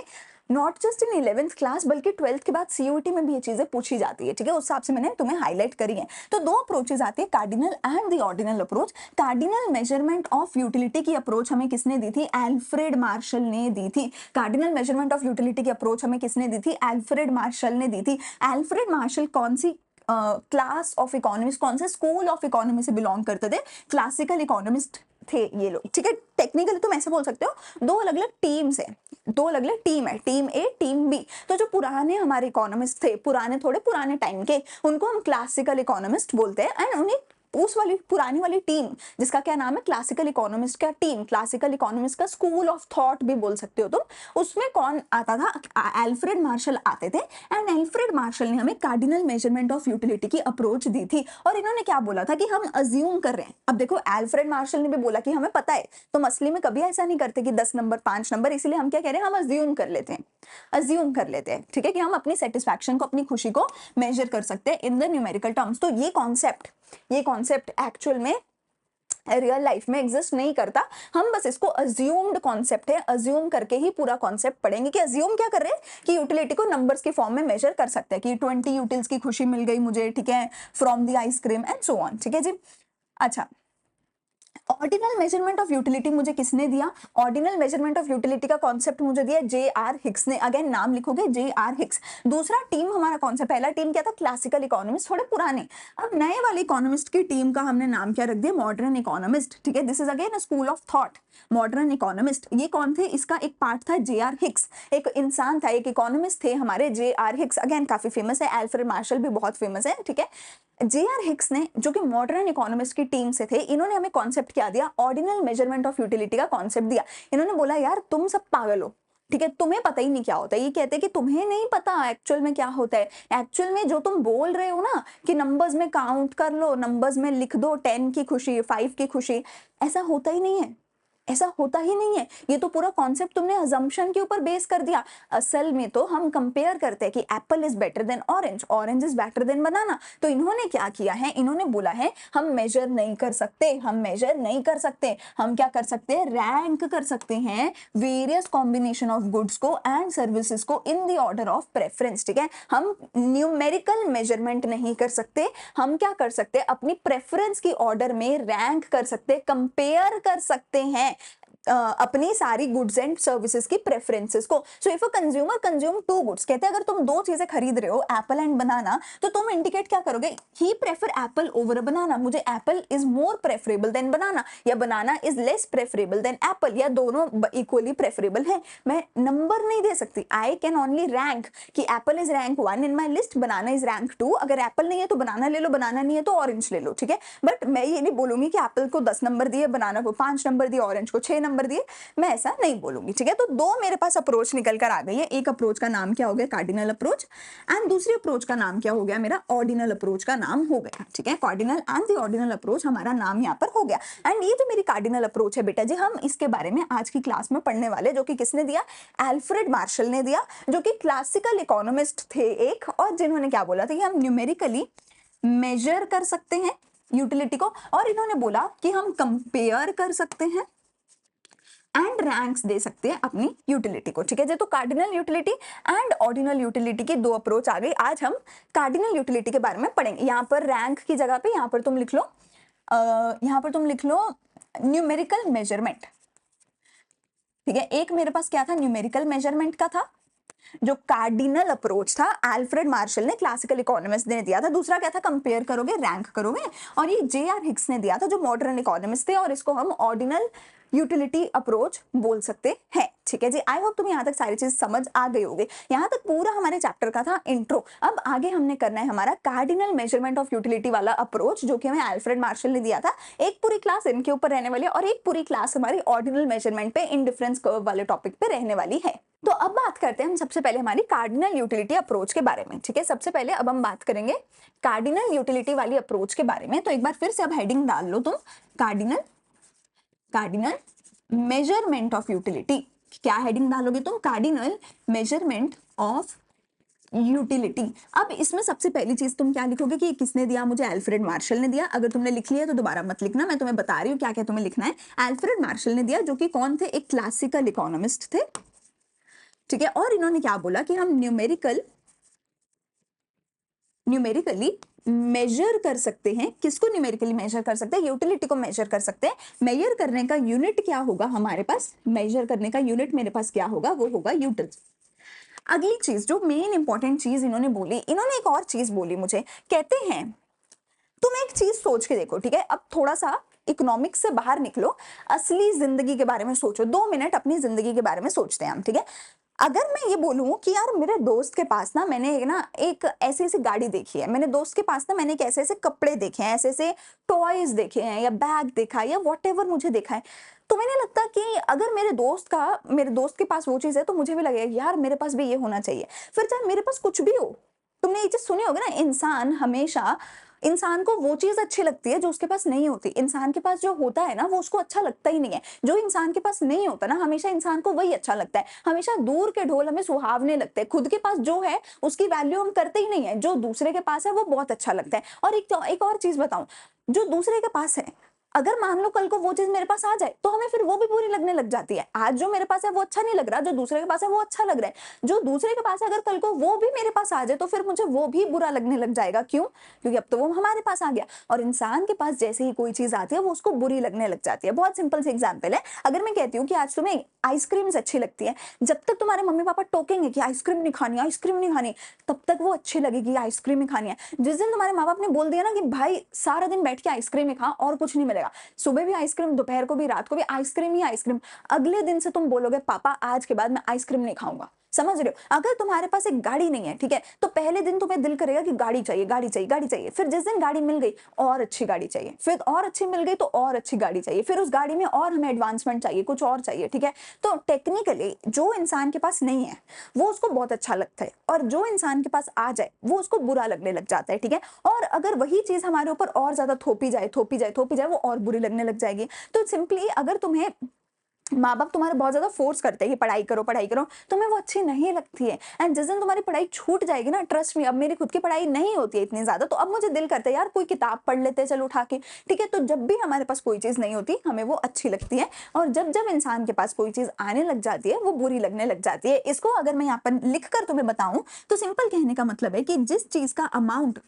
not just in 11th class बल्कि 12th के बाद सीयूईटी में भी ये चीजें पूछी जाती है। ठीक है, उस हिसाब से मैंने तुम्हें हाईलाइट करी है। तो 2 अप्रोचेस आती है, cardinal and the ordinal approach. Cardinal measurement of utility की अप्रोच हमें किसने दी थी, एल्फ्रेड मार्शल ने दी थी। कार्डिनल मेजरमेंट ऑफ यूटिलिटी की अप्रोच हमें किसने दी थी, एल्फ्रेड मार्शल ने दी थी। एल्फ्रेड मार्शल कौन सी क्लास ऑफ इकोनॉमिस्ट, कौन से स्कूल ऑफ इकोनॉमी से बिलोंग करते थे, क्लासिकल इकोनॉमिस्ट थे ये लोग। ठीक है, टेक्निकली तुम ऐसे बोल सकते हो 2 अलग अलग टीम्स है, 2 अलग अलग टीम है, टीम ए टीम बी। तो जो पुराने हमारे इकोनॉमिस्ट थे, पुराने टाइम के, उनको हम क्लासिकल इकोनॉमिस्ट बोलते हैं, एंड उन्हीं उस वाली पुरानी वाली टीम जिसका क्या नाम है, क्लासिकल इकोनॉमिस्ट का टीम, क्लासिकल इकोनॉमिस्ट का स्कूल ऑफ थॉट भी बोल सकते हो तुम, उसमें कौन आता था, एल्फ्रेड मार्शल आते थे। एंड एल्फ्रेड मार्शल ने हमें कार्डिनल मेजरमेंट ऑफ यूटिलिटी की अप्रोच दी थी। और इन्होंने क्या बोला था कि हम अज्यूम कर रहे हैं। अब देखो एल्फ्रेड मार्शल ने भी बोला कि हमें पता है, तुम असली में कभी ऐसा नहीं करते कि 10 नंबर 5 नंबर, इसलिए हम क्या कह रहे हैं, हम अज्यूम कर लेते हैं, अज्यूम कर लेते हैं, ठीक है, कि हम अपनी सेटिस्फैक्शन को, अपनी खुशी को मेजर कर सकते हैं इन द न्यूमेरिकल टर्म्स। तो ये कॉन्सेप्ट एक्चुअल में रियल लाइफ में एग्जिस्ट नहीं करता, हम बस इसको अज्यूम्ड कॉन्सेप्ट है, अज्यूम करके ही पूरा कॉन्सेप्ट पढ़ेंगे कि अज्यूम क्या कर रहे हैं कि यूटिलिटी को नंबर्स के फॉर्म में मेजर कर सकते हैं कि 20 यूटिल्स की खुशी मिल गई मुझे, ठीक है, from the ice cream and so on, ठीक है जी। अच्छा, ऑर्डिनल मेजरमेंट ऑफ यूटिलिटी मुझे किसने दिया, ऑर्डिनल मेजरमेंट ऑफ यूटिलिटी का कॉन्सेप्ट मुझे दिया जे.आर. हिक्स ने। अगेन नाम लिखोगे जे.आर. हिक्स। दूसरा टीम हमारा कौन सा, पहला टीम क्या था, क्लासिकल इकोनॉमिस्ट, थोड़े पुराने। अब नए वाले इकोनॉमिस्ट की टीम का हमने नाम क्या रख दिया, मॉडर्न इकोनॉमिस्ट, ठीक है, this is again a school of thought, modern economist. ये कौन थे, इसका एक पार्ट था जे.आर. हिक्स, एक इंसान था, एक इकोनॉमिस्ट थे हमारे जे.आर. हिक्स, अगेन काफी फेमस है, एल्फ्रेड मार्शल भी बहुत फेमस है, ठीक है। जे.आर. हिक्स ने, जो कि मॉडर्न इकोनॉमिस्ट की टीम से थे, इन्होंने हमें कॉन्सेप्ट क्या दिया, ऑर्डिनल मेजरमेंट ऑफ यूटिलिटी का कॉन्सेप्ट दिया। इन्होंने बोला यार तुम सब पागल हो, ठीक है, तुम्हें पता ही नहीं क्या होता है। ये कहते हैं कि तुम्हें नहीं पता एक्चुअल में क्या होता है। एक्चुअल में जो तुम बोल रहे हो ना कि नंबर्स में काउंट कर लो, नंबर्स में लिख दो 10 की खुशी, 5 की खुशी, ऐसा होता ही नहीं है, ऐसा होता ही नहीं है। ये तो पूरा कॉन्सेप्ट तुमने अजम्पशन के ऊपर बेस कर दिया। असल में तो हम कंपेयर करते हैं कि apple is better than orange, orange is better than banana. तो इन्होंने क्या किया है, इन्होंने बोला है हम मेजर नहीं कर सकते, हम मेजर नहीं कर सकते, हम क्या कर सकते हैं, रैंक कर सकते हैं वेरियस कॉम्बिनेशन ऑफ गुड्स को एंड सर्विसेज को in the order of preference, ठीक है। हम न्यूमेरिकल मेजरमेंट नहीं कर सकते, हम क्या कर सकते हैं, अपनी प्रेफरेंस की ऑर्डर में रैंक कर सकते, कंपेयर कर सकते हैं अपनी सारी गुड्स एंड सर्विसेज की प्रेफरेंसेस को। So if a consumer consume two goods, कहते हैं अगर तुम दो चीजें खरीद रहे हो, एप्पल एंड बनाना, तो तुम इंडिकेट क्या करोगे, he prefer apple over banana, मुझे apple is more preferable than banana, या banana is less preferable than apple, या दोनों इक्वली प्रेफरेबल है। मैं नंबर नहीं दे सकती, आई कैन ओनली रैंक कि apple is rank 1 in my list, banana is rank 2। अगर एप्पल नहीं है तो बनाना ले लो, बनाना नहीं है तो ऑरेंज ले लो, ठीक है। बट मैं ये नहीं बोलूंगी कि एप्पल को 10 नंबर दिए, बनाना को 5 नंबर दिए, ऑरेंज को 6 नंबर दिए, मैं ऐसा नहीं बोलूंगी, ठीक है। तो दो मेरे पास अप्रोच निकल कर आ गई है। एक अप्रोच का नाम क्या हो गया, कार्डिनल अप्रोच, एंड दूसरी अप्रोच का नाम क्या हो गया, मेरा ऑर्डिनल अप्रोच का नाम हो गया, ठीक है। Cardinal and the ordinal approach हमारा नाम यहाँ पर हो गया। एंड ये जो मेरी कार्डिनल अप्रोच है बेटा जी, हम इसके बारे में आज की क्लास में पढ़ने वाले, जो कि किसने दिया, एल्फ्रेड मार्शल ने दिया, जो कि क्लासिकल इकोनॉमिस्ट थे एक, और जिन्होंने क्या बोला था कि हम न्यूमेरिकली मेजर कर सकते हैं यूटिलिटी को, और इन्होंने बोला कि हम कंपेयर कर सकते हैं एंड रैंक्स दे सकते हैं अपनी यूटिलिटी को, ठीक है जी। तो cardinal utility and ordinal utility की दो अप्रोच आ गई। आज हम कार्डिनल यूटिलिटी के बारे में पढ़ेंगे। यहाँ पर रैंक की जगह पे यहाँ पर तुम लिख लो, यहाँ पर तुम लिख लो न्यूमेरिकल मेजरमेंट, ठीक है। एक मेरे पास क्या था, न्यूमेरिकल मेजरमेंट का था, जो कार्डिनल अप्रोच था, अल्फ्रेड मार्शल ने, क्लासिकल इकोनॉमिस्ट ने दिया था। दूसरा क्या था, कंपेयर करोगे, रैंक करोगे, और ये जे.आर. हिक्स ने दिया था, जो मॉडर्न इकोनॉमिस्ट थे, और इसको हम ऑर्डिनल यूटिलिटी अप्रोच बोल सकते हैं, ठीक है जी। आई होप तुम्हें यहाँ तक सारी चीज समझ आ गई होगी। यहाँ तक पूरा हमारे चैप्टर का था इंट्रो। अब आगे हमने करना है हमारा कार्डिनल मेजरमेंट ऑफ यूटिलिटी वाला अप्रोच, जो कि हमें अल्फ्रेड मार्शल ने दिया था। एक पूरी क्लास इनके ऊपर रहने वाली है, और एक पूरी क्लास हमारी ऑर्डिनल मेजरमेंट पे, इंडिफरेंस कर्व वाले टॉपिक पे रहने वाली है। तो अब बात करते हैं हम सबसे पहले हमारी कार्डिनल यूटिलिटी अप्रोच के बारे में, ठीक है। सबसे पहले अब हम बात करेंगे कार्डिनल यूटिलिटी वाली अप्रोच के बारे में। तो एक बार फिर से अब हेडिंग डाल लो तुम, कार्डिनल मेजरमेंट ऑफ यूटिलिटी। क्या हेडिंग डालोगे तुम, कार्डिनल मेजरमेंट ऑफ यूटिलिटी। अब इसमें सबसे पहली चीज तुम क्या लिखोगे कि किसने दिया, मुझे अल्फ्रेड मार्शल ने दिया। अगर तुमने लिख लिया तो दोबारा मत लिखना, मैं तुम्हें बता रही हूँ क्या क्या तुम्हें लिखना है। अल्फ्रेड मार्शल ने दिया, जो कि कौन थे, एक क्लासिकल इकोनॉमिस्ट थे, ठीक है। और इन्होंने क्या बोला कि हम न्यूमेरिकली मेजर कर सकते हैं। किसको न्यूमेरिकली मेजर कर सकते हैं, यूटिलिटी को मेजर कर सकते हैं। मेजर करने का यूनिट क्या होगा हमारे पास, मेजर करने का यूनिट मेरे पास क्या होगा, वो होगा यूटिल्स। अगली चीज, जो मेन इंपॉर्टेंट चीज इन्होंने बोली, इन्होंने एक और चीज बोली मुझे, कहते हैं तुम एक चीज सोच के देखो, ठीक है। अब थोड़ा सा इकोनॉमिक्स से बाहर निकलो, असली जिंदगी के बारे में सोचो। 2 मिनट अपनी जिंदगी के बारे में सोचते हैं हम, ठीक है। अगर मैं ये बोलूँ कि यार मेरे दोस्त के पास ना मैंने ना एक ऐसी-ऐसी गाड़ी देखी है, मेरे दोस्त के पास ना मैंने एक ऐसे-ऐसे कपड़े देखे हैं, ऐसे-ऐसे टॉयज़ देखे हैं या बैग देखा है या व्हाटएवर मुझे देखा है, तो मुझे नहीं लगता कि अगर मेरे दोस्त के पास वो चीज़ है तो मुझे भी लगेगा यार मेरे पास भी ये होना चाहिए। फिर चाहे मेरे पास कुछ भी हो, तुमने ये चीज़ सुनी होगी ना, इंसान को वो चीज़ अच्छी लगती है जो उसके पास नहीं होती। इंसान के पास जो होता है ना वो उसको अच्छा लगता ही नहीं है। जो इंसान के पास नहीं होता ना हमेशा इंसान को वही अच्छा लगता है। हमेशा दूर के ढोल हमें सुहावने लगते हैं। खुद के पास जो है उसकी वैल्यू हम करते ही नहीं है। जो दूसरे के पास है वो बहुत अच्छा लगता है। और एक और चीज़ बताऊँ, जो दूसरे के पास है, अगर मान लो कल को वो चीज़ मेरे पास आ जाए तो हमें फिर वो भी बुरी लगने लग जाती है। आज जो मेरे पास है वो अच्छा नहीं लग रहा, जो दूसरे के पास है वो अच्छा लग रहा है। जो दूसरे के पास है अगर कल को वो भी मेरे पास आ जाए तो फिर मुझे वो भी बुरा लगने लग जाएगा। क्यों? क्योंकि अब तो वो हमारे पास आ गया। और इंसान के पास जैसे ही कोई चीज़ आती है वो उसको बुरी लगने लग जाती है। बहुत सिंपल सी एग्जांपल है। अगर मैं कहती हूँ कि आज तुम्हें आइसक्रीम्स अच्छी लगती है, जब तक तुम्हारे मम्मी-पापा टोकेंगे कि आइसक्रीम नहीं खानी, तब तक वो अच्छी लगेगी, आइसक्रीम ही खानी है। जिस दिन तुम्हारे माँ-बाप ने बोल दिया ना कि भाई सारा दिन बैठ के आइसक्रीम ही खा और कुछ नहीं मिलेगा, सुबह भी आइसक्रीम, दोपहर को भी, रात को भी आइसक्रीम ही आइसक्रीम, अगले दिन से तुम बोलोगे पापा आज के बाद मैं आइसक्रीम नहीं खाऊंगा। समझ रहे हो? अगर तुम्हारे पास एक गाड़ी नहीं है, ठीक है, तो पहले दिन तुम्हें दिल करेगा कि गाड़ी चाहिए, गाड़ी चाहिए, गाड़ी चाहिए। फिर जिस दिन गाड़ी मिल गई और अच्छी गाड़ी चाहिए, फिर और अच्छी मिल गई तो और अच्छी गाड़ी चाहिए, फिर उस गाड़ी में और हमें एडवांसमेंट चाहिए, कुछ और चाहिए, ठीक है। तो टेक्निकली जो इंसान के पास नहीं है वो उसको बहुत अच्छा लगता है, और जो इंसान के पास आ जाए वो उसको बुरा लगने लग जाता है, ठीक है। और अगर वही चीज हमारे ऊपर और ज्यादा थोपी जाए वो और बुरी लगने लग जाएगी। तो सिंपली अगर तुम्हें माँ-बाप तुम्हारे बहुत ज़्यादा फ़ोर्स करते हैं कि पढ़ाई करो, तुम्हें वो अच्छी नहीं लगती है, एंड जिस दिन तुम्हारी पढ़ाई छूट जाएगी ना, ट्रस्ट मी, अब मेरी खुद की पढ़ाई नहीं होती है इतनी ज़्यादा, तो अब मुझे दिल करता है यार कोई किताब पढ़ लेते हैं चलो उठा के, ठीक है? तो जब भी हमारे पास कोई चीज़ नहीं होती, हमें वो अच्छी लगती है, और जब-जब इंसान के पास कोई चीज़ आने लग जाती है, वो बुरी लगने लग जाती है। इसको अगर मैं यहाँ पर लिख कर तुम्हें बताऊँ, तो सिंपल कहने का मतलब है कि जिस चीज़ का अमाउंट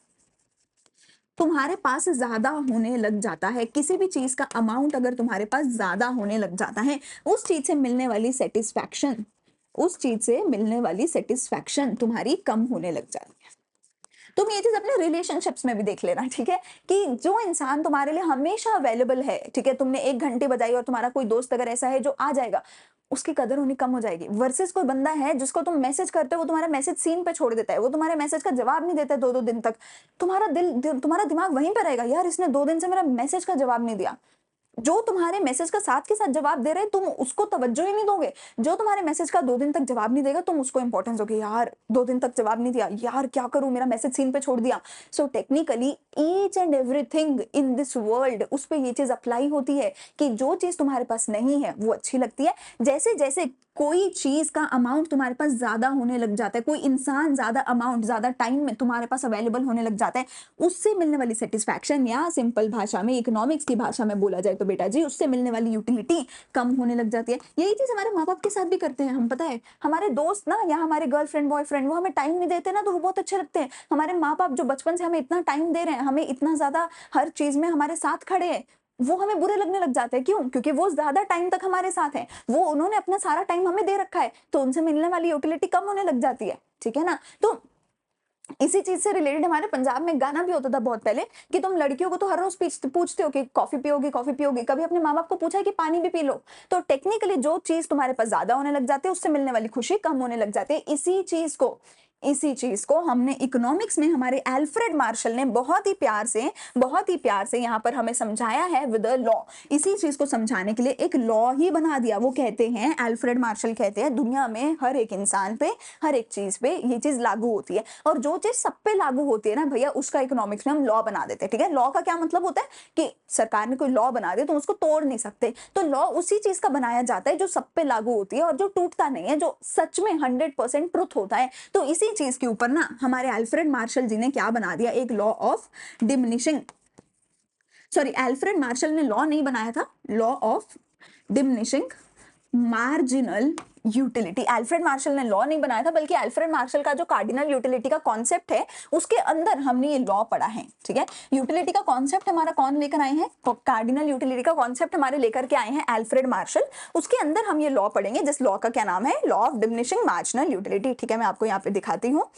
तुम्हारे पास ज़्यादा होने लग जाता है, किसी भी चीज़ का अमाउंट अगर तुम्हारे पास ज़्यादा होने लग जाता है, उस चीज़ से मिलने वाली सैटिस्फैक्शन तुम्हारी कम होने लग जाती है। तुम ये चीज़ अपने रिलेशनशिप्स में भी देख लेना, ठीक है? कि जो इंसान तुम्हारे लिए हमेशा अवेलेबल है, ठीक है? तुमने 1 घंटे बजाई और तुम्हारा कोई दोस्त अगर ऐसा है जो आ जाएगा, उसकी कदर होनी कम हो जाएगी। वर्सेस कोई बंदा है जिसको तुम मैसेज करते हो, वो तुम्हारा मैसेज सीन पे छोड़ देता है, वो तुम्हारे मैसेज का जवाब नहीं देता है 2-2 दिन तक। तुम्हारा दिमाग वहीं पे रहेगा, यार इसने 2 दिन से मेरा मैसेज का जवाब नहीं दिया। जो तुम्हारे मैसेज का साथ के साथ जवाब दे रहे हैं, तुम उसको तवज्जो ही नहीं दोगे। जो तुम्हारे मैसेज का 2 दिन तक जवाब नहीं देगा, तुम उसको इंपॉर्टेंस दोगे, यार 2 दिन तक जवाब नहीं दिया, यार क्या करूँ, मेरा मैसेज सीन पे छोड़ दिया। So technically each and everything in this world, उस पे ये चीज़ अप्लाई होती है कि जो चीज़ तुम्हारे पास नहीं है, वो अच्छी लगती है। जैसे-जैसे कोई चीज़ का अमाउंट तुम्हारे पास ज़्यादा होने लग जाता है, कोई इंसान ज़्यादा अमाउंट, ज़्यादा टाइम में तुम्हारे पास अवेलेबल होने लग जाता है, उससे मिलने वाली सैटिस्फैक्शन, या सिंपल भाषा में, इकोनॉमिक्स की भाषा में बोला जाए तो बेटा जी, उससे मिलने वाली यूटिलिटी कम होने लग जाती है। यही चीज़ हमारे माँ-बाप के साथ भी करते हैं हम, पता है? हमारे दोस्त ना, या हमारे गर्लफ्रेंड, बॉयफ्रेंड, वो हमें टाइम नहीं देते ना, तो वो बहुत अच्छे लगते हैं। हमारे माँ-बाप जो बचपन से हमें इतना टाइम दे रहे हैं, हमें इतना ज़्यादा हर चीज़ में हमारे साथ खड़े हैं, वो हमें बुरे लगने लग जाते हैं। क्यों? क्योंकि वो ज़्यादा टाइम तक हमारे साथ हैं। वो उन्होंने अपना सारा टाइम हमें दे रखा है, तो उनसे मिलने वाली यूटिलिटी कम होने लग जाती है। ठीक है ना? तो इसी चीज़ से रिलेटेड हमारे पंजाब में गाना भी होता था बहुत पहले, कि तुम लड़कियों को तो हर रोज़ पूछते हो कि कॉफ़ी पियोगी, कॉफ़ी पियोगी? कभी अपने माँ-बाप को पूछा है कि पानी भी पी लो? तो टेक्निकली जो चीज़ तुम्हारे पास ज़्यादा होने लग जाती है, उससे मिलने वाली खुशी कम होने लग जाती है। इसी चीज़ को हमने इकोनॉमिक्स में, हमारे अल्फ्रेड मार्शल ने बहुत ही प्यार से यहाँ पर हमें समझाया है विद अ लॉ। इसी चीज़ को समझाने के लिए एक लॉ ही बना दिया। वो कहते हैं, अल्फ्रेड मार्शल कहते हैं, दुनिया में हर एक इंसान पे, हर एक चीज़ पे ये चीज़ लागू होती है, और जो चीज़ सब पे लागू होती है ना भैया, उसका इकोनॉमिक्स में हम लॉ बना देते हैं। ठीक है? लॉ का क्या मतलब होता है कि सरकार ने कोई लॉ बना दिया तो उसको तोड़ नहीं सकते। तो लॉ उसी चीज़ का बनाया जाता है जो सब पे लागू होती है और जो टूटता नहीं है, जो सच में 100% ट्रुथ होता है। तो इसी चीज़ के ऊपर ना हमारे अल्फ्रेड मार्शल जी ने क्या बना दिया, एक law of diminishing, sorry, Alfred Marshall ने लॉ नहीं बनाया था, law of diminishing marginal utility. Alfred Marshall ने लॉ नहीं बनाया था, बल्कि अल्फ्रेड मार्शल का जो कार्डिनल यूटिलिटी का कॉन्सेप्ट है, उसके अंदर हमने ये लॉ पढ़ा है। ठीक है? यूटिलिटी का कॉन्सेप्ट हमारा कौन लेकर आए हैं? कार्डिनल यूटिलिटी का कॉन्सेप्ट हमारे लेकर के आए हैं अल्फ्रेड मार्शल। उसके अंदर हम ये लॉ पढ़ेंगे, जिस लॉ का क्या नाम है, law of diminishing marginal utility. ठीक है? मैं आपको यहाँ पे दिखाती हूँ।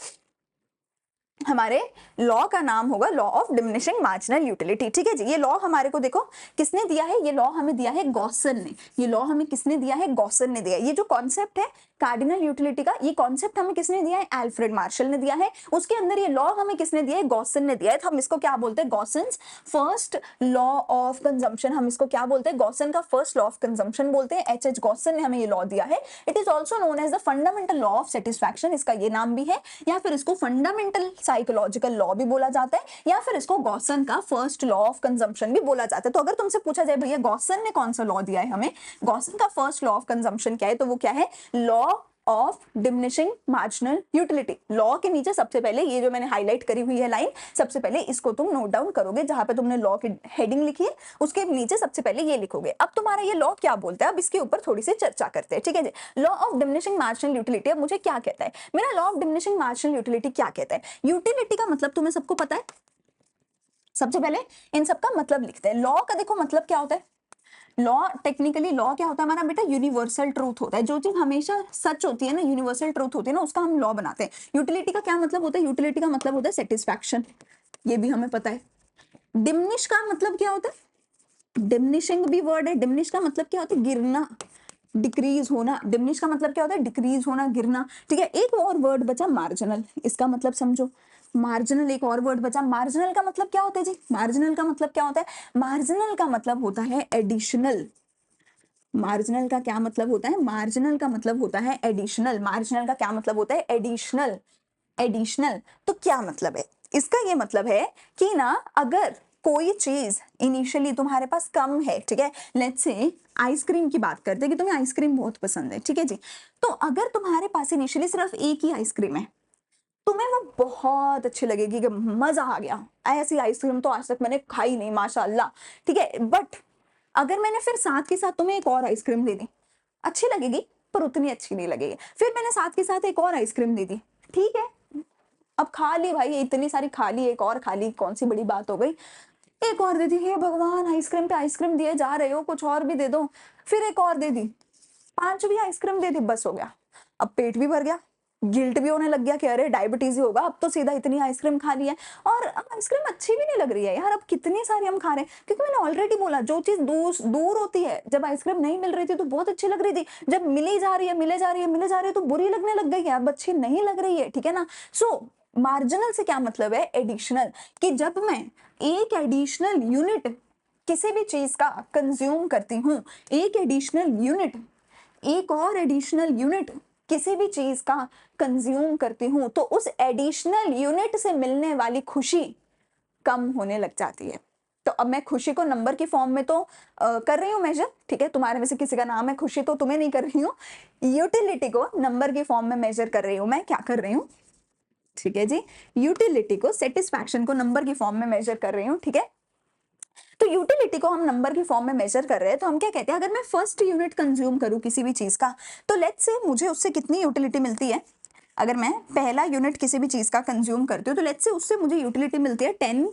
हमारे लॉ का नाम होगा law of diminishing marginal utility. ठीक है जी, ये लॉ हमारे को देखो किसने दिया है, ये लॉ हमें दिया है गॉसन ने। ये लॉ हमें किसने दिया है, गॉसन ने दिया है। ये जो कॉन्सेप्ट है कार्डिनल यूटिलिटी का, ये कॉन्सेप्ट हमें किसने दिया है, एल्फ्रेड मार्शल ने दिया है। उसके अंदर ये लॉ हमें किसने दिया है, गॉसन ने दिया है। तो हम इसको क्या बोलते हैं, गॉसन्स फर्स्ट लॉ ऑफ कंजम्पशन। हम इसको क्या बोलते हैं, गॉसन का फर्स्ट लॉ ऑफ कंजम्पशन बोलते हैं। एच गॉसन ने हमें ये लॉ दिया है। It is also known as the fundamental law of satisfaction, इसका ये नाम भी है, या फिर इसको फंडामेंटल साइकोलॉजिकल लॉ भी बोला जाता है, या फिर इसको गॉसन का फर्स्ट लॉ ऑफ कंजम्पशन भी बोला जाता है। तो अगर तुमसे पूछा जाए भैया गॉसन ने कौन सा लॉ दिया है हमें, गॉसन का फर्स्ट लॉ ऑफ कंजम्पशन क्या है, तो वो क्या है, law of diminishing marginal utility. Law के नीचे सबसे पहले ये जो मैंने हाईलाइट करी हुई है लाइन, सबसे पहले इसको तुम नोट डाउन करोगे, जहां पे तुमने लॉ की हेडिंग लिखी है उसके नीचे सबसे पहले ये लिखोगे। अब तुम्हारा ये लॉ क्या बोलता है, अब इसके ऊपर थोड़ी सी चर्चा करते हैं। ठीक है जी, law of diminishing marginal utility अब मुझे क्या कहता है, मेरा law of diminishing marginal utility क्या कहता है। यूटिलिटी का मतलब तुम्हें सबको पता है, सबसे पहले इन सबका मतलब लिखते हैं। लॉ का देखो मतलब क्या होता है, लॉ टेक्निकली लॉ क्या होता है हमारा बेटा, यूनिवर्सल ट्रूथ होता है। जो चीज हमेशा सच होती है ना, यूनिवर्सल ट्रूथ होती है ना, उसका हम लॉ बनाते हैं। यूटिलिटी का क्या मतलब होता है, यूटिलिटी का मतलब होता है सेटिस्फैक्शन, ये भी हमें पता है। डिमिनिश का मतलब क्या होता है, डिमिनिशिंग भी वर्ड है। डिमिनिश का मतलब क्या होता है, गिरना, डिक्रीज होना। डिमिनिश का मतलब क्या होता है, डिक्रीज होना, गिरना। ठीक है, एक और वर्ड बचा मार्जिनल, इसका मतलब समझो। मार्जिनल एक और वर्ड बचा, मार्जिनल का मतलब क्या होता है जी, मार्जिनल का मतलब क्या होता है, मार्जिनल का मतलब होता है एडिशनल। मार्जिनल का क्या मतलब होता है, मार्जिनल का मतलब होता है एडिशनल। मार्जिनल का क्या मतलब होता है, एडिशनल। एडिशनल तो क्या मतलब है इसका, ये मतलब है कि ना अगर कोई चीज इनिशियली तुम्हारे पास कम है, ठीक है, लेट्स से आइसक्रीम की बात करते हैं कि तुम्हें आइसक्रीम बहुत पसंद है, ठीक है जी, तो अगर तुम्हारे पास इनिशियली सिर्फ एक ही आइसक्रीम है, तुम्हें वो बहुत अच्छी लगेगी कि मजा आ गया, ऐसी आइसक्रीम तो आज तक मैंने खाई नहीं माशाल्लाह। ठीक है, बट अगर मैंने फिर साथ के साथ तुम्हें एक और आइसक्रीम दे दी, अच्छी लगेगी पर उतनी अच्छी नहीं लगेगी। फिर मैंने साथ के साथ एक और आइसक्रीम दे दी, ठीक है, अब खा ली भाई, इतनी सारी खा ली, एक और खा ली, कौन सी बड़ी बात हो गई, एक और दे दी। हे भगवान, आइसक्रीम पे आइसक्रीम दिए जा रहे हो, कुछ और भी दे दो। फिर एक और दे दी, पांचवी आइसक्रीम दे दी, बस हो गया, अब पेट भी भर गया, गिल्ट भी होने लग गया कि अरे डायबिटीज ही होगा, अब तो सीधा इतनी आइसक्रीम खा ली है, और अब आइसक्रीम अच्छी भी नहीं लग रही है यार, अब कितनी सारी हम खा रहे हैं। क्योंकि मैंने ऑलरेडी बोला, जो चीज दूर दूर होती है, जब आइसक्रीम नहीं मिल रही थी तो बहुत अच्छी लग रही थी, जब मिली जा रही है मिले जा रही है मिले जा रही है तो बुरी लगने लग गई है, अब अच्छी नहीं लग रही है। ठीक है ना, सो मार्जिनल से क्या मतलब है, एडिशनल, कि जब मैं एक एडिशनल यूनिट किसी भी चीज का कंज्यूम करती हूँ, एक एडिशनल यूनिट, एक और एडिशनल यूनिट किसी भी चीज का कंज्यूम करती हूं, तो उस एडिशनल यूनिट से मिलने वाली खुशी कम होने लग जाती है। तो अब मैं खुशी को नंबर की फॉर्म में तो कर रही हूँ मेजर, ठीक है, तुम्हारे में से किसी का नाम है खुशी तो तुम्हें नहीं कर रही हूँ, यूटिलिटी को नंबर की फॉर्म में मेजर कर रही हूँ मैं, क्या कर रही हूँ, ठीक है जी, यूटिलिटी को, सेटिस्फैक्शन को नंबर की फॉर्म में मेजर कर रही हूँ। ठीक है, तो यूटिलिटी को हम नंबर की फॉर्म में मेजर कर रहे हैं, तो हम क्या कहते हैं, अगर मैं फर्स्ट यूनिट कंज्यूम करूं किसी भी चीज का, तो लेट्स से मुझे उससे कितनी यूटिलिटी मिलती है, अगर मैं पहला यूनिट किसी भी चीज का कंज्यूम करती हूँ तो लेट्स से उससे मुझे यूटिलिटी मिलती है 10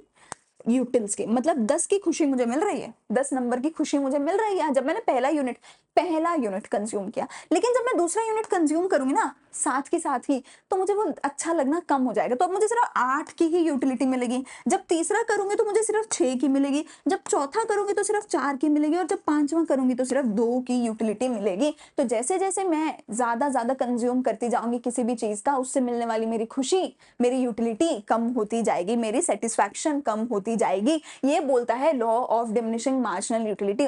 यूटिल्स की, मतलब 10 की खुशी मुझे मिल रही है, 10 नंबर की खुशी मुझे मिल रही है जब मैंने पहला यूनिट कंज्यूम किया। लेकिन जब मैं दूसरा यूनिट कंज्यूम करूंगी ना साथ के साथ ही, तो मुझे वो अच्छा लगना कम हो जाएगा, तो अब मुझे सिर्फ 8 की ही यूटिलिटी मिलेगी। जब तीसरा करूंगी तो मुझे सिर्फ 6 की मिलेगी, जब चौथा करूंगी तो सिर्फ 4 की मिलेगी, और जब पांचवा करूंगी तो सिर्फ 2 की यूटिलिटी मिलेगी। तो जैसे जैसे मैं ज्यादा कंज्यूम करती जाऊंगी किसी भी चीज का, उससे मिलने वाली मेरी खुशी, मेरी यूटिलिटी कम होती जाएगी, मेरी सेटिस्फैक्शन कम होती जाएगी। ये बोलता है law of diminishing marginal utility.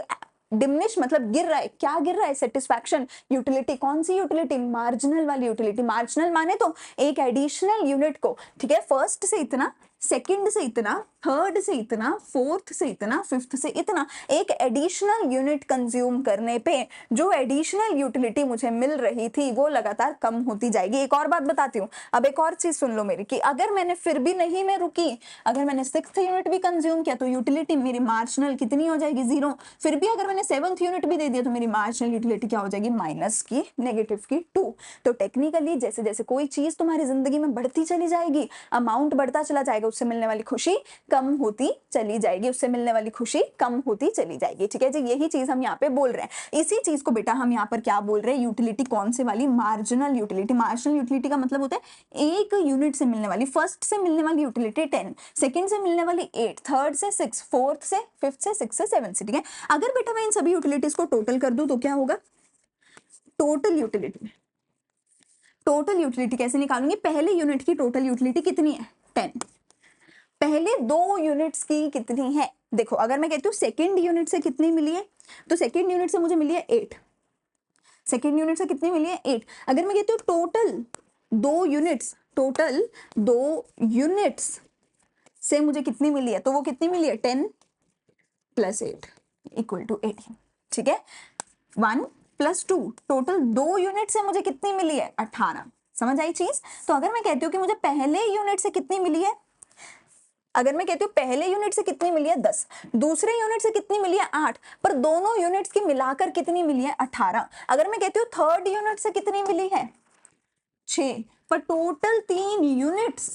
Diminish मतलब गिर रहा है, क्या गिर रहा है, सेटिस्फैक्शन। यूटिलिटी कौन सी यूटिलिटी, मार्जिनल वाली यूटिलिटी। मार्जिनल माने तो एक एडिशनल यूनिट को, ठीक है, फर्स्ट से इतना, सेकंड से इतना, थर्ड से इतना, फोर्थ से इतना, फिफ्थ से इतना, एक एडिशनल यूनिट कंज्यूम करने पे जो एडिशनल यूटिलिटी मुझे मिल रही थी वो लगातार कम होती जाएगी। एक और बात बताती हूँ, अब एक और चीज सुन लो मेरी, कि अगर मैंने फिर भी नहीं मैं रुकी, अगर मैंने 6th यूनिट भी कंज्यूम किया तो यूटिलिटी मेरी मार्जिनल कितनी हो जाएगी, 0। फिर भी अगर मैंने 7th यूनिट भी दे दिया तो मेरी मार्जिनल यूटिलिटी क्या हो जाएगी, माइनस की, नेगेटिव की 2। तो टेक्निकली जैसे जैसे कोई चीज तुम्हारी जिंदगी में बढ़ती चली जाएगी, अमाउंट बढ़ता चला जाएगा, उससे मिलने वाली खुशी कम होती चली जाएगी, उससे मिलने वाली खुशी कम होती चली जाएगी। ठीक है जी, यही चीज हम यहाँ पे बोल रहे हैं। इसी चीज को बेटा हम यहाँ पर क्या बोल रहे हैं, यूटिलिटी कौन से वाली, मार्जिनल यूटिलिटी। मार्जिनल यूटिलिटी का मतलब होता है एक यूनिट से मिलने वाली, फर्स्ट से मिलने वाली यूटिलिटी 10, सेकंड से मिलने वाली 8, थर्ड से 6, फोर्थ से, फिफ्थ से, सिक्स से, सेवन से। ठीक है, अगर बेटा मैं इन सभी यूटिलिटीज को टोटल कर दूं तो क्या होगा, टोटल यूटिलिटी। टोटल यूटिलिटी कैसे निकालूंगी, पहले यूनिट की टोटल यूटिलिटी कितनी है 10, पहले 2 यूनिट्स की कितनी है। देखो अगर मैं कहती हूँ सेकेंड यूनिट से कितनी मिली है, तो सेकेंड यूनिट से मुझे मिली है 8, सेकेंड यूनिट से कितनी मिली है 8। अगर मैं कहती हूँ टोटल 2 यूनिट्स, टोटल 2 यूनिट्स से मुझे कितनी मिली है, तो वो कितनी मिली है 10 + 8 = 18। ठीक है, 1 + 2, टोटल 2 यूनिट से मुझे कितनी मिली है 18। समझ आई चीज। तो अगर मैं कहती हूँ कि मुझे पहले यूनिट से कितनी मिली है, अगर मैं कहती हूँ पहले यूनिट से कितनी मिली है 10, दूसरे यूनिट से कितनी मिली है 8, पर दोनों यूनिट्स की मिलाकर कितनी मिली है 18। अगर मैं कहती हूँ थर्ड यूनिट से कितनी मिली है 6, पर टोटल 3 यूनिट्स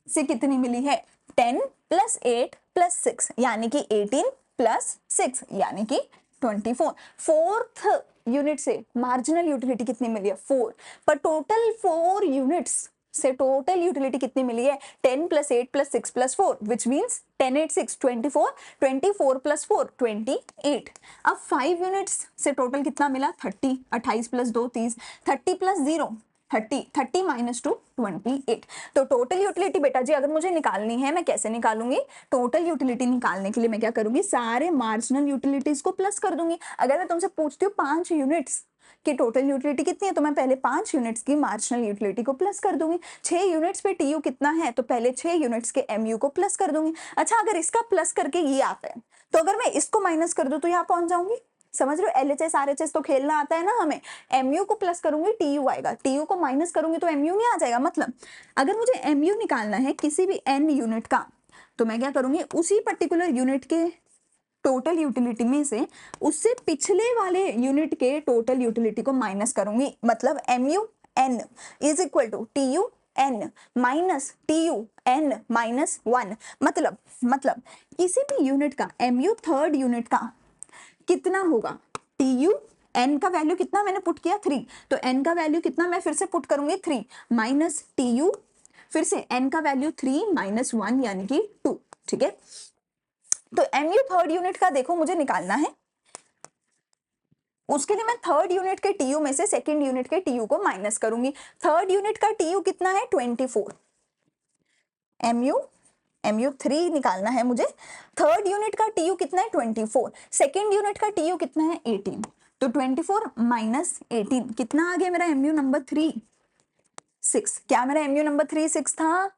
से कितनी मिली है 10 + 8 + 6 यानी कि 18 + 6 यानी कि 24। फोर्थ यूनिट से मार्जिनल यूटिलिटी कितनी मिली है 4, पर टोटल 4 यूनिट्स से टोटल यूटिलिटी कितनी मिली है 10 + 8 + 6 + 4 विच मीन्स 10, 8, 6, 24, 24 + 4 28। अब 5 यूनिट्स से टोटल कितना मिला 30, 28 + 2 30, 30 + 0 30, 30 - 2 28। तो टोटल यूटिलिटी बेटा जी अगर मुझे निकालनी है, मैं कैसे निकालूंगी, टोटल यूटिलिटी निकालने के लिए मैं क्या करूंगी, सारे मार्जिनल यूटिलिटीज को प्लस कर दूंगी। अगर मैं तुमसे पूछती हूँ 5 यूनिट्स की टोटल यूटिलिटी कितनी है, तो मैं पहले 5 यूनिट्स की मार्जिनल यूटिलिटी को प्लस कर दूंगी। 6 यूनिट्स पे टीयू कितना है, तो पहले 6 यूनिट्स के एमयू को प्लस कर दूंगी। अच्छा अगर इसका प्लस करके ये आता है, तो अगर मैं इसको माइनस कर दूं तो यहाँ पहुंच जाऊंगी। समझ रहे हो, एलएचएस आरएचएस तो खेलना आता है ना हमें। एमयू को प्लस करूंगी टीयू आएगा, टीयू को माइनस करूंगी तो एमयू नहीं आ जाएगा। मतलब अगर मुझे एमयू निकालना है किसी भी एन यूनिट का, तो मैं क्या करूंगी, उसी पर्टिकुलर यूनिट के टोटल यूटिलिटी में से उससे पिछले वाले यूनिट के टोटल यूटिलिटी को माइनस करूंगी। मतलब MU N is equal to TU N minus TU N -1। मतलब किसी भी यूनिट का एमयू थर्ड यूनिट का कितना होगा, टीयू एन का वैल्यू कितना मैंने पुट किया 3, तो एन का वैल्यू कितना मैं फिर से पुट करूंगी 3 माइनस टीयू, फिर से एन का वैल्यू 3 - 1 यानी कि 2। ठीक है, तो एमयू थर्ड यूनिट का देखो मुझे निकालना है, उसके लिए मैं थर्ड यूनिट के टीयू में से सेकंड यूनिट के टीयू को माइनस करूंगी। थर्ड यूनिट का टीयू कितना है 24, एमयू 3 निकालना है मुझे। थर्ड यूनिट का टीयू कितना है 24, सेकंड यूनिट का टीयू कितना है 18, तो 24 - 18 कितना आ गया मेरा एमयू नंबर 3 6। क्या मेरा एमयू नंबर 3 6 था,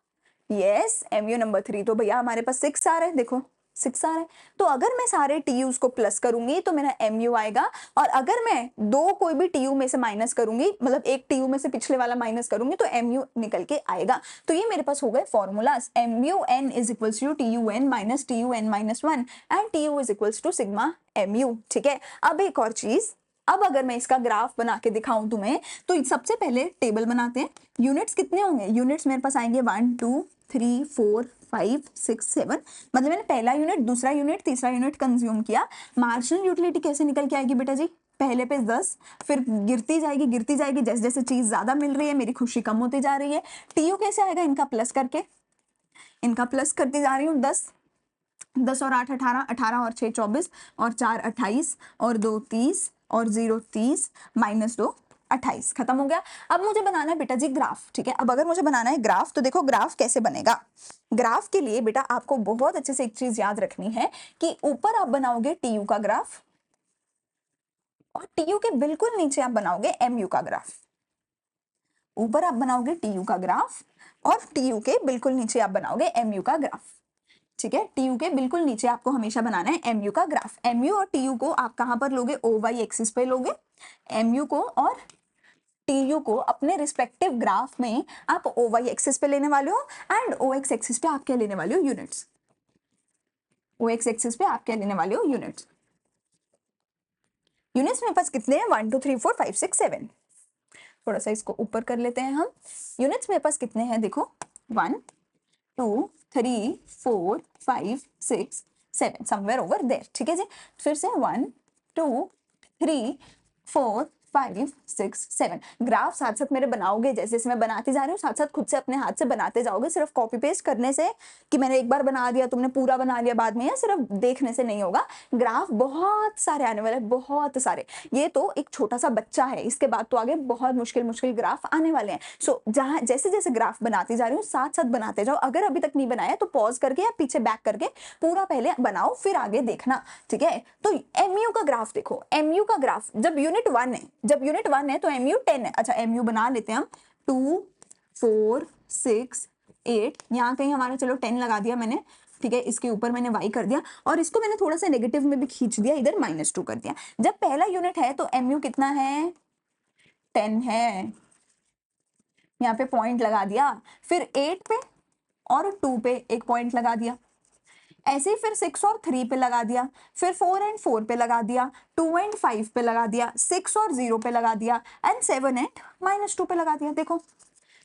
यस एमयू नंबर 3 तो भैया हमारे पास 6 आ रहा है, देखो 6 आ रहा है। तो अगर मैं सारे टीयूज को प्लस करूंगी तो मेरा एमयू आएगा, और अगर मैं दो कोई भी टीयू में से माइनस करूंगी, मतलब एक टीयू में से पिछले वाला माइनस करूंगी, तो एमयू निकल के आएगा। तो ये मेरे पास हो गए formulas, MU N is equals to TU N minus TU N -1 and TU is equals to sigma MU. ठीक है, अब एक और चीज, अब अगर मैं इसका ग्राफ बना के दिखाऊं तुम्हें, तो सबसे पहले टेबल बनाते हैं। यूनिट्स कितने होंगे, यूनिट्स मेरे पास आएंगे 1 2 3 4 5 6 7, मतलब मैंने पहला यूनिट, दूसरा यूनिट, तीसरा यूनिट कंज्यूम किया। मार्जिनल यूटिलिटी कैसे निकल के आएगी बेटा जी, पहले पे 10, फिर गिरती जाएगी जैसे जैसे चीज ज्यादा मिल रही है मेरी खुशी कम होती जा रही है। टीयू कैसे आएगा, इनका प्लस करके, इनका प्लस करती जा रही हूँ। 10 और 8 18, 18 और 6 24, और 4 28, और 2 30, और 0 30, -2 28, खत्म हो गया। अब मुझे बनाना है बेटा जी ग्राफ। ठीक है, अब अगर मुझे बनाना है ग्राफ, तो देखो ग्राफ कैसे बनेगा। ग्राफ के लिए बेटा आपको बहुत अच्छे से एक चीज याद रखनी है कि ऊपर आप बनाओगे टीयू का ग्राफ, और टीयू के बिल्कुल नीचे आप बनाओगे एमयू का ग्राफ। ऊपर आप बनाओगे टीयू का ग्राफ, और टीयू के बिल्कुल नीचे आप बनाओगे एमयू का ग्राफ। ठीक है, टीयू के बिल्कुल नीचे आपको हमेशा बनाना है एमयू का ग्राफ। एमयू और टीयू को आप कहां पर लोगे, ओ वाई एक्सिस पे लोगे। एमयू को और टीयू को अपने रिस्पेक्टिव ग्राफ में आप ओ वाई एक्सिस पे लेने वाले हो, एंड ओ एक्स एक्सिस पे आप क्या लेने वाले हो, यूनिट्स। ओ एक्स एक्सिस पे आप क्या लेने वाले हो, यूनिट्स। यूनिट्स मेरे पास कितने हैं, 1 2 3 4 5 6 7। थोड़ा सा इसको ऊपर कर लेते हैं हम। यूनिट्स मेरे पास कितने हैं, देखो 1 2 3 4 5 6 7 समवेयर ओवर देयर, ठीक है जी। फिर से 1 2 3 4 5 6 7 ग्राफ साथ साथ मेरे बनाओगे, जैसे इसमें बनाती जा रही हूँ साथ साथ खुद से अपने हाथ से बनाते जाओगे। सिर्फ कॉपी पेस्ट करने से कि मैंने एक बार बना दिया तुमने पूरा बना लिया बाद में, या सिर्फ देखने से नहीं होगा। ग्राफ बहुत सारे आने वाले, बहुत सारे। ये तो एक छोटा सा बच्चा है, इसके बाद तो आगे बहुत मुश्किल मुश्किल ग्राफ आने वाले हैं। सो जहां जैसे जैसे ग्राफ बनाती जा रही हूँ साथ साथ बनाते जाओ। अगर अभी तक नहीं बनाया तो पॉज करके या पीछे बैक करके पूरा पहले बनाओ, फिर आगे देखना, ठीक है। तो एमयू का ग्राफ देखो, एमयू का ग्राफ जब यूनिट 1 है, जब यूनिट 1 है तो एमयू 10 है। अच्छा एमयू बना लेते हैं हम, 2 4 6 8, यहाँ कहीं हमारा चलो 10 लगा दिया मैंने, ठीक है। इसके ऊपर मैंने y कर दिया और इसको मैंने थोड़ा सा नेगेटिव में भी खींच दिया, इधर -2 कर दिया। जब पहला यूनिट है तो एमयू कितना है, 10 है, यहाँ पे पॉइंट लगा दिया। फिर 8 पे और 2 पे एक पॉइंट लगा दिया, ऐसे ही फिर 6 और 3 पे लगा दिया, फिर 4 एंड 4 पे लगा दिया, 2 एंड 5 पे लगा दिया, 6 और 0 पे लगा दिया एंड 7 एंड -2 पे लगा दिया। देखो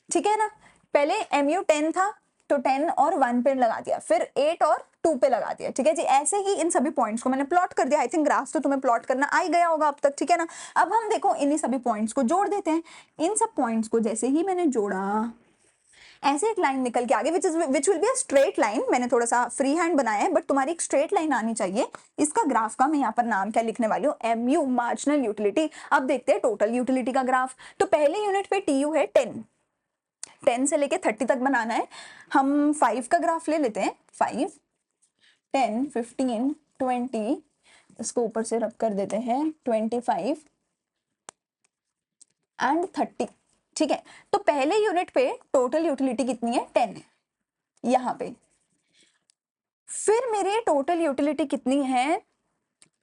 ठीक है ना, पहले एमयू 10 था तो 10 और 1 पे लगा दिया, फिर 8 और 2 पे लगा दिया, ठीक है जी। ऐसे ही इन सभी पॉइंट्स को मैंने प्लॉट कर दिया। आई थिंक ग्राफ तो तुम्हें प्लॉट करना आ ही गया होगा अब तक, ठीक है ना। अब हम देखो इन्हीं सभी पॉइंट्स को जोड़ देते हैं। इन सब पॉइंट्स को जैसे ही मैंने जोड़ा, ऐसे एक लाइन निकल के आगे which will be a straight line. मैंने थोड़ा सा फ्री हैंड बनाया है बट तुम्हारी एक स्ट्रेट लाइन आनी चाहिए। इसका ग्राफ का मैं यहाँ पर नाम क्या लिखने वाली हूँ, एमयू मार्जिनल यूटिलिटी। अब देखते हैं टोटल यूटिलिटी का ग्राफ। तो पहले यूनिट पे टीयू है 10 से लेके 30 तक बनाना है। हम 5 का ग्राफ ले लेते हैं, 5 10 15 20, इसको ऊपर से रब कर देते हैं 25 एंड 30, ठीक है। तो पहले यूनिट पे टोटल यूटिलिटी कितनी है, 10 है यहाँ पे। फिर मेरे टोटल यूटिलिटी कितनी है,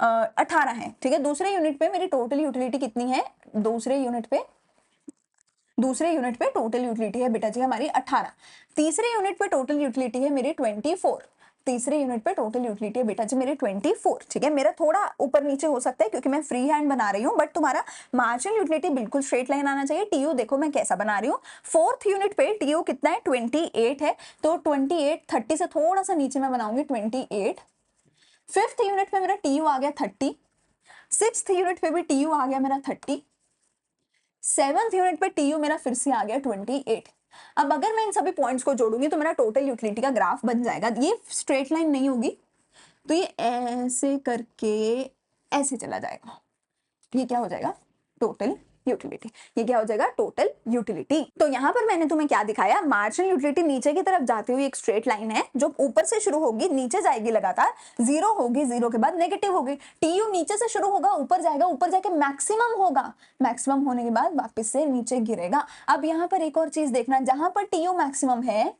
18 है, ठीक है। दूसरे यूनिट पे मेरी टोटल यूटिलिटी कितनी है, दूसरे यूनिट पे टोटल यूटिलिटी है बेटा जी हमारी 18। तीसरे यूनिट पे टोटल यूटिलिटी है मेरी 24। तीसरे यूनिट पे टोटल यूटिलिटी है बेटा जी मेरी 24, ठीक है। मेरा थोड़ा ऊपर नीचे हो सकता है क्योंकि मैं फ्री हैंड बना रही हूँ, बट तुम्हारा मार्जिनल यूटिलिटी बिल्कुल स्ट्रेट लाइन आना चाहिए। टीयू देखो मैं कैसा बना रही हूँ। फोर्थ यूनिट पे टीयू कितना है, 28 है, तो 28 30 से थोड़ा सा नीचे मैं बनाऊंगी 28। फिफ्थ यूनिट पे मेरा टीयू आ गया 30। सिक्स्थ यूनिट पे भी टीयू आ गया मेरा 30। सेवंथ यूनिट पे टीयू मेरा फिर से आ गया 28। अब अगर मैं इन सभी पॉइंट्स को जोड़ूंगी तो मेरा टोटल यूटिलिटी का ग्राफ बन जाएगा। ये स्ट्रेट लाइन नहीं होगी तो ये ऐसे करके ऐसे चला जाएगा। ये क्या हो जाएगा, टोटल यूटिलिटी। ये क्या हो जाएगा, टोटल यूटिलिटी। तो यहाँ पर मैंने तुम्हें क्या दिखाया, मार्जिनल यूटिलिटी नीचे की तरफ जाती हुई एक स्ट्रेट लाइन है जो ऊपर से शुरू होगी नीचे जाएगी लगातार, जीरो होगी, जीरो के बाद नेगेटिव होगी। टीयू नीचे से शुरू होगा ऊपर जाएगा, ऊपर जाके मैक्सिमम होगा, मैक्सिमम होने के बाद वापस से नीचे गिरेगा। अब यहाँ पर एक और चीज देखना, जहां पर टीयू मैक्सिमम है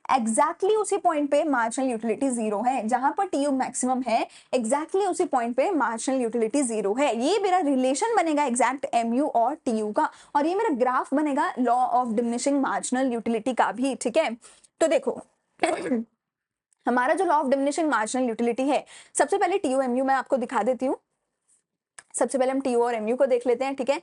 एग्जैक्टली उसी पॉइंट पे मार्जिनल यूटिलिटी 0 है। जहां पर टीयू मैक्सिमम है एग्जैक्टली उसी पॉइंट पे मार्जिनल यूटिलिटी 0 है। ये मेरा रिलेशन बनेगा एग्जैक्ट एमयू और टीयू का, और ये मेरा ग्राफ बनेगा law of diminishing marginal utility का भी, ठीक है। तो देखो हमारा जो law of diminishing marginal utility है, सबसे पहले टीयू एमयू मैं आपको दिखा देती हूँ। सबसे पहले हम टीयू और एमयू को देख लेते हैं, ठीक है।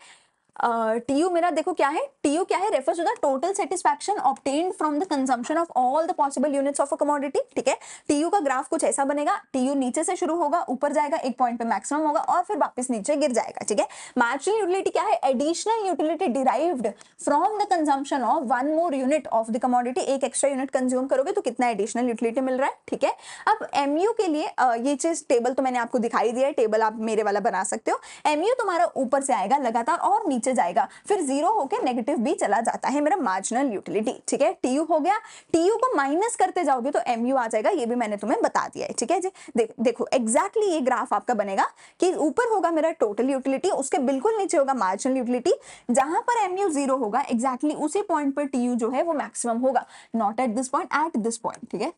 टीयू मेरा देखो क्या है, टीयू क्या है, refers to the total satisfaction obtained from the consumption of all the possible units of a commodity, ठीक है। टीयू का ग्राफ कुछ ऐसा बनेगा, टीयू नीचे से शुरू होगा, ऊपर जाएगा, एक पॉइंट पे मैक्सिमम होगा और फिर वापस नीचे गिर जाएगा, ठीक है। मार्जिनल यूटिलिटी क्या है, additional utility derived from the consumption of one more unit of the commodity. एक एक्स्ट्रा यूनिट कंज्यूम करोगे तो कितना एडिशनल यूटिलिटी मिल रहा है, ठीक है। अब एमयू के लिए ये चीज टेबल तो मैंने आपको दिखाई दिया है, टेबल आप मेरे वाला बना सकते हो। एमयू तुम्हारा ऊपर से आएगा लगातार और नीचे जाएगा, फिर जीरो होके नेगेटिव भी चला जाता है मेरा मार्जिनल यूटिलिटी, ठीक है। टीयू हो गया, टीयू को माइनस करते जाओगे तो एमयू आ जाएगा, ये भी मैंने तुम्हें बता दिया है, ठीक है जी। देखो एग्जैक्टली ये ग्राफ आपका बनेगा कि ऊपर होगा मेरा टोटल यूटिलिटी, उसके बिल्कुल नीचे होगा मार्जिनल यूटिलिटी। जहां पर एमयू 0 होगा एग्जैक्टली उसी पॉइंट पर टीयू जो है वो मैक्सिमम होगा, not at this point, at this point, ठीक है।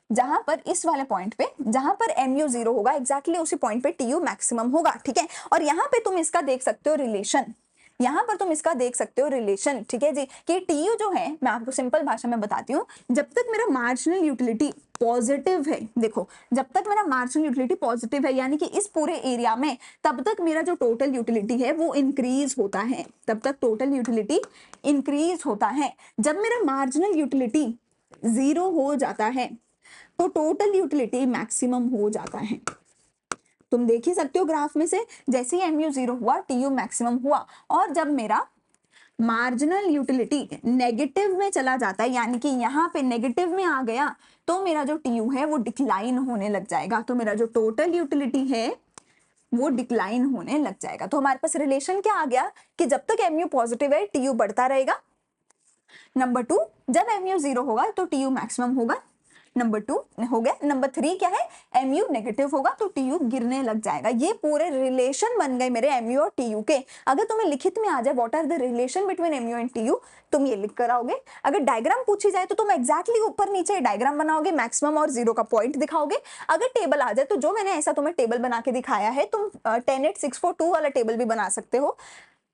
जहां पर इस वाले पॉइंट पे जहां पर एमयू 0 होगा एग्जैक्टली उसी पॉइंट पे टीयू मैक्सिमम होगा, ठीक है। और यहाँ पे तुम इसका देख सकते हो रिलेशन, यहाँ पर तुम इसका देख सकते हो रिलेशन, ठीक है जी। कि टीयू जो है, मैं आपको सिंपल भाषा में बताती हूँ, जब तक मेरा मार्जिनल यूटिलिटी पॉजिटिव है, देखो जब तक मेरा मार्जिनल यूटिलिटी पॉजिटिव है यानी कि इस पूरे एरिया में, तब तक मेरा जो टोटल यूटिलिटी है वो इंक्रीज होता है, तब तक टोटल यूटिलिटी इंक्रीज होता है। जब मेरा मार्जिनल यूटिलिटी जीरो हो जाता है तो टोटल यूटिलिटी मैक्सिमम हो जाता है। तुम देख ही सकते हो ग्राफ में से, जैसे ही mu जीरो हुआ टीयू मैक्सिमम हुआ, और जब मेरा मार्जिनल यूटिलिटी नेगेटिव में चला जाता है, यानी कि यहाँ पे नेगेटिव में आ गया, तो मेरा जो टीयू है वो डिक्लाइन होने लग जाएगा। तो मेरा जो टोटल यूटिलिटी है वो डिक्लाइन होने लग जाएगा। तो हमारे पास रिलेशन क्या आ गया कि जब तक mu पॉजिटिव है टीयू बढ़ता रहेगा। नंबर 2, जब mu जीरो होगा तो टीयू मैक्सिमम होगा। नंबर 2 हो गया। नंबर 3 क्या है, mu नेगेटिव होगा तो टीयू गिरने लग जाएगा। ये पूरे रिलेशन बन गए मेरे mu और टीयू के। अगर तुम्हें लिखित में आ जाए what are the relation between mu and TU, तुम ये लिख कर आओगे। अगर डायग्राम पूछी जाए तो तुम एग्जैक्टली ऊपर नीचे डायग्राम बनाओगे, मैक्सिमम और जीरो का पॉइंट दिखाओगे। अगर टेबल आ जाए तो जो मैंने ऐसा तुम्हें टेबल बना के दिखाया है, तुम 108642 वाला टेबल भी बना सकते हो।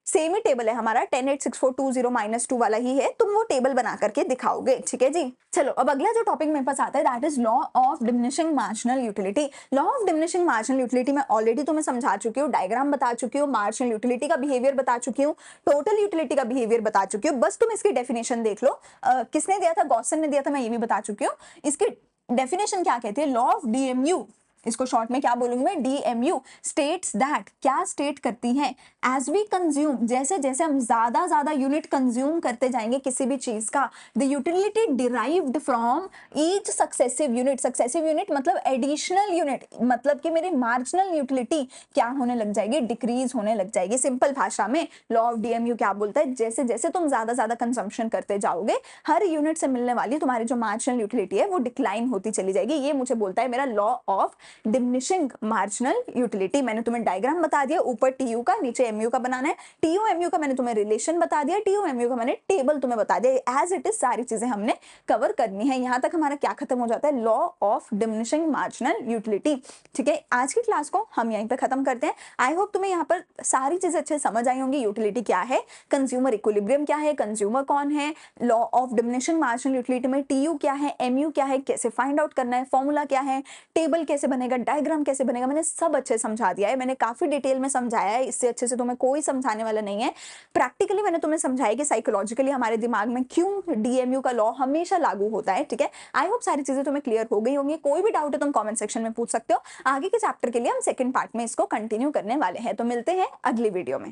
सेम ही टेबल है हमारा, 108642 -2 वाला ही है, तुम वो टेबल बना करके दिखाओगे। ठीक है जी। चलो अब अगला जो टॉपिक मेरे पास आता है that is law of diminishing marginal utility. Law of diminishing marginal utility मैं ऑलरेडी तुम्हें समझा चुकी हूँ, डायग्राम बता चुकी हूँ, मार्जिनल यूटिलिटी का बिहेवियर बता चुकी हूँ, टोटल यूटिलिटी का बिहेवियर बता चुकी हूँ। बस तुम इसकी डेफिनेशन देख लो। किसने दिया था, गॉसन ने दिया था, मैं ये भी बता चुकी हूँ। इसकी डेफिनेशन क्या कहती है, लॉ ऑफ डीएमयू, इसको शॉर्ट में क्या बोलूंगी मैं, डीएमयू स्टेट्स दैट, क्या स्टेट करती है, एज वी कंज्यूम, जैसे जैसे हम ज्यादा यूनिट कंज्यूम करते जाएंगे किसी भी चीज का, the utility derived from each successive unit, successive unit मतलब एडिशनल यूनिट, मतलब कि मेरी मार्जिनल यूटिलिटी क्या होने लग जाएगी, डिक्रीज होने लग जाएगी। सिंपल भाषा में लॉ ऑफ डीएमयू क्या बोलता है, जैसे जैसे तुम ज्यादा कंजम्पशन करते जाओगे, हर यूनिट से मिलने वाली तुम्हारी जो मार्जिनल यूटिलिटी है वो डिक्लाइन होती चली जाएगी। ये मुझे बोलता है मेरा law of diminishing marginal utility. मैंने तुम्हें डायग्राम बता दिया, ऊपर टीयू का, नीचे एमयू का बनाना है। टीयू एमयू का मैंने तुम्हें रिलेशन बता दिया, टीयू एमयू का मैंने टेबल तुम्हें बता दिया। एज इट इज सारी चीजें हमने कवर करनी है। यहां तक हमारा क्या खत्म हो जाता है, law of diminishing marginal utility. ठीक है, आज की क्लास को हम यहीं पे खत्म करते हैं। आई होप तुम्हें यहाँ पर सारी चीजें अच्छे समझ आई होंगी। यूटिलिटी क्या है, कंज्यूमर इक्विलिब्रियम क्या है, कंज्यूमर कौन है, law of diminishing marginal utility में टीयू क्या है, एमयू क्या है, कैसे फाइंड आउट करना है, फॉर्मूला क्या है, टेबल कैसे बनेगा, डायग्राम कैसे बनेगा, मैंने सब अच्छे समझा दिया है। मैंने काफी डिटेल में समझाया है, इससे अच्छे से तुम्हें कोई समझाने वाला नहीं है। प्रैक्टिकली मैंने तुम्हें समझाया कि साइकोलॉजिकली हमारे दिमाग में क्यों डीएमयू का लॉ हमेशा लागू होता है। ठीक है, आई होप सारी चीजें तुम्हें क्लियर हो गई होंगी। कोई भी डाउट है तुम कमेंट सेक्शन में पूछ सकते हो। आगे के चैप्टर के लिए हम सेकंड पार्ट में इसको कंटिन्यू करने वाले हैं। तो मिलते हैं अगली वीडियो में।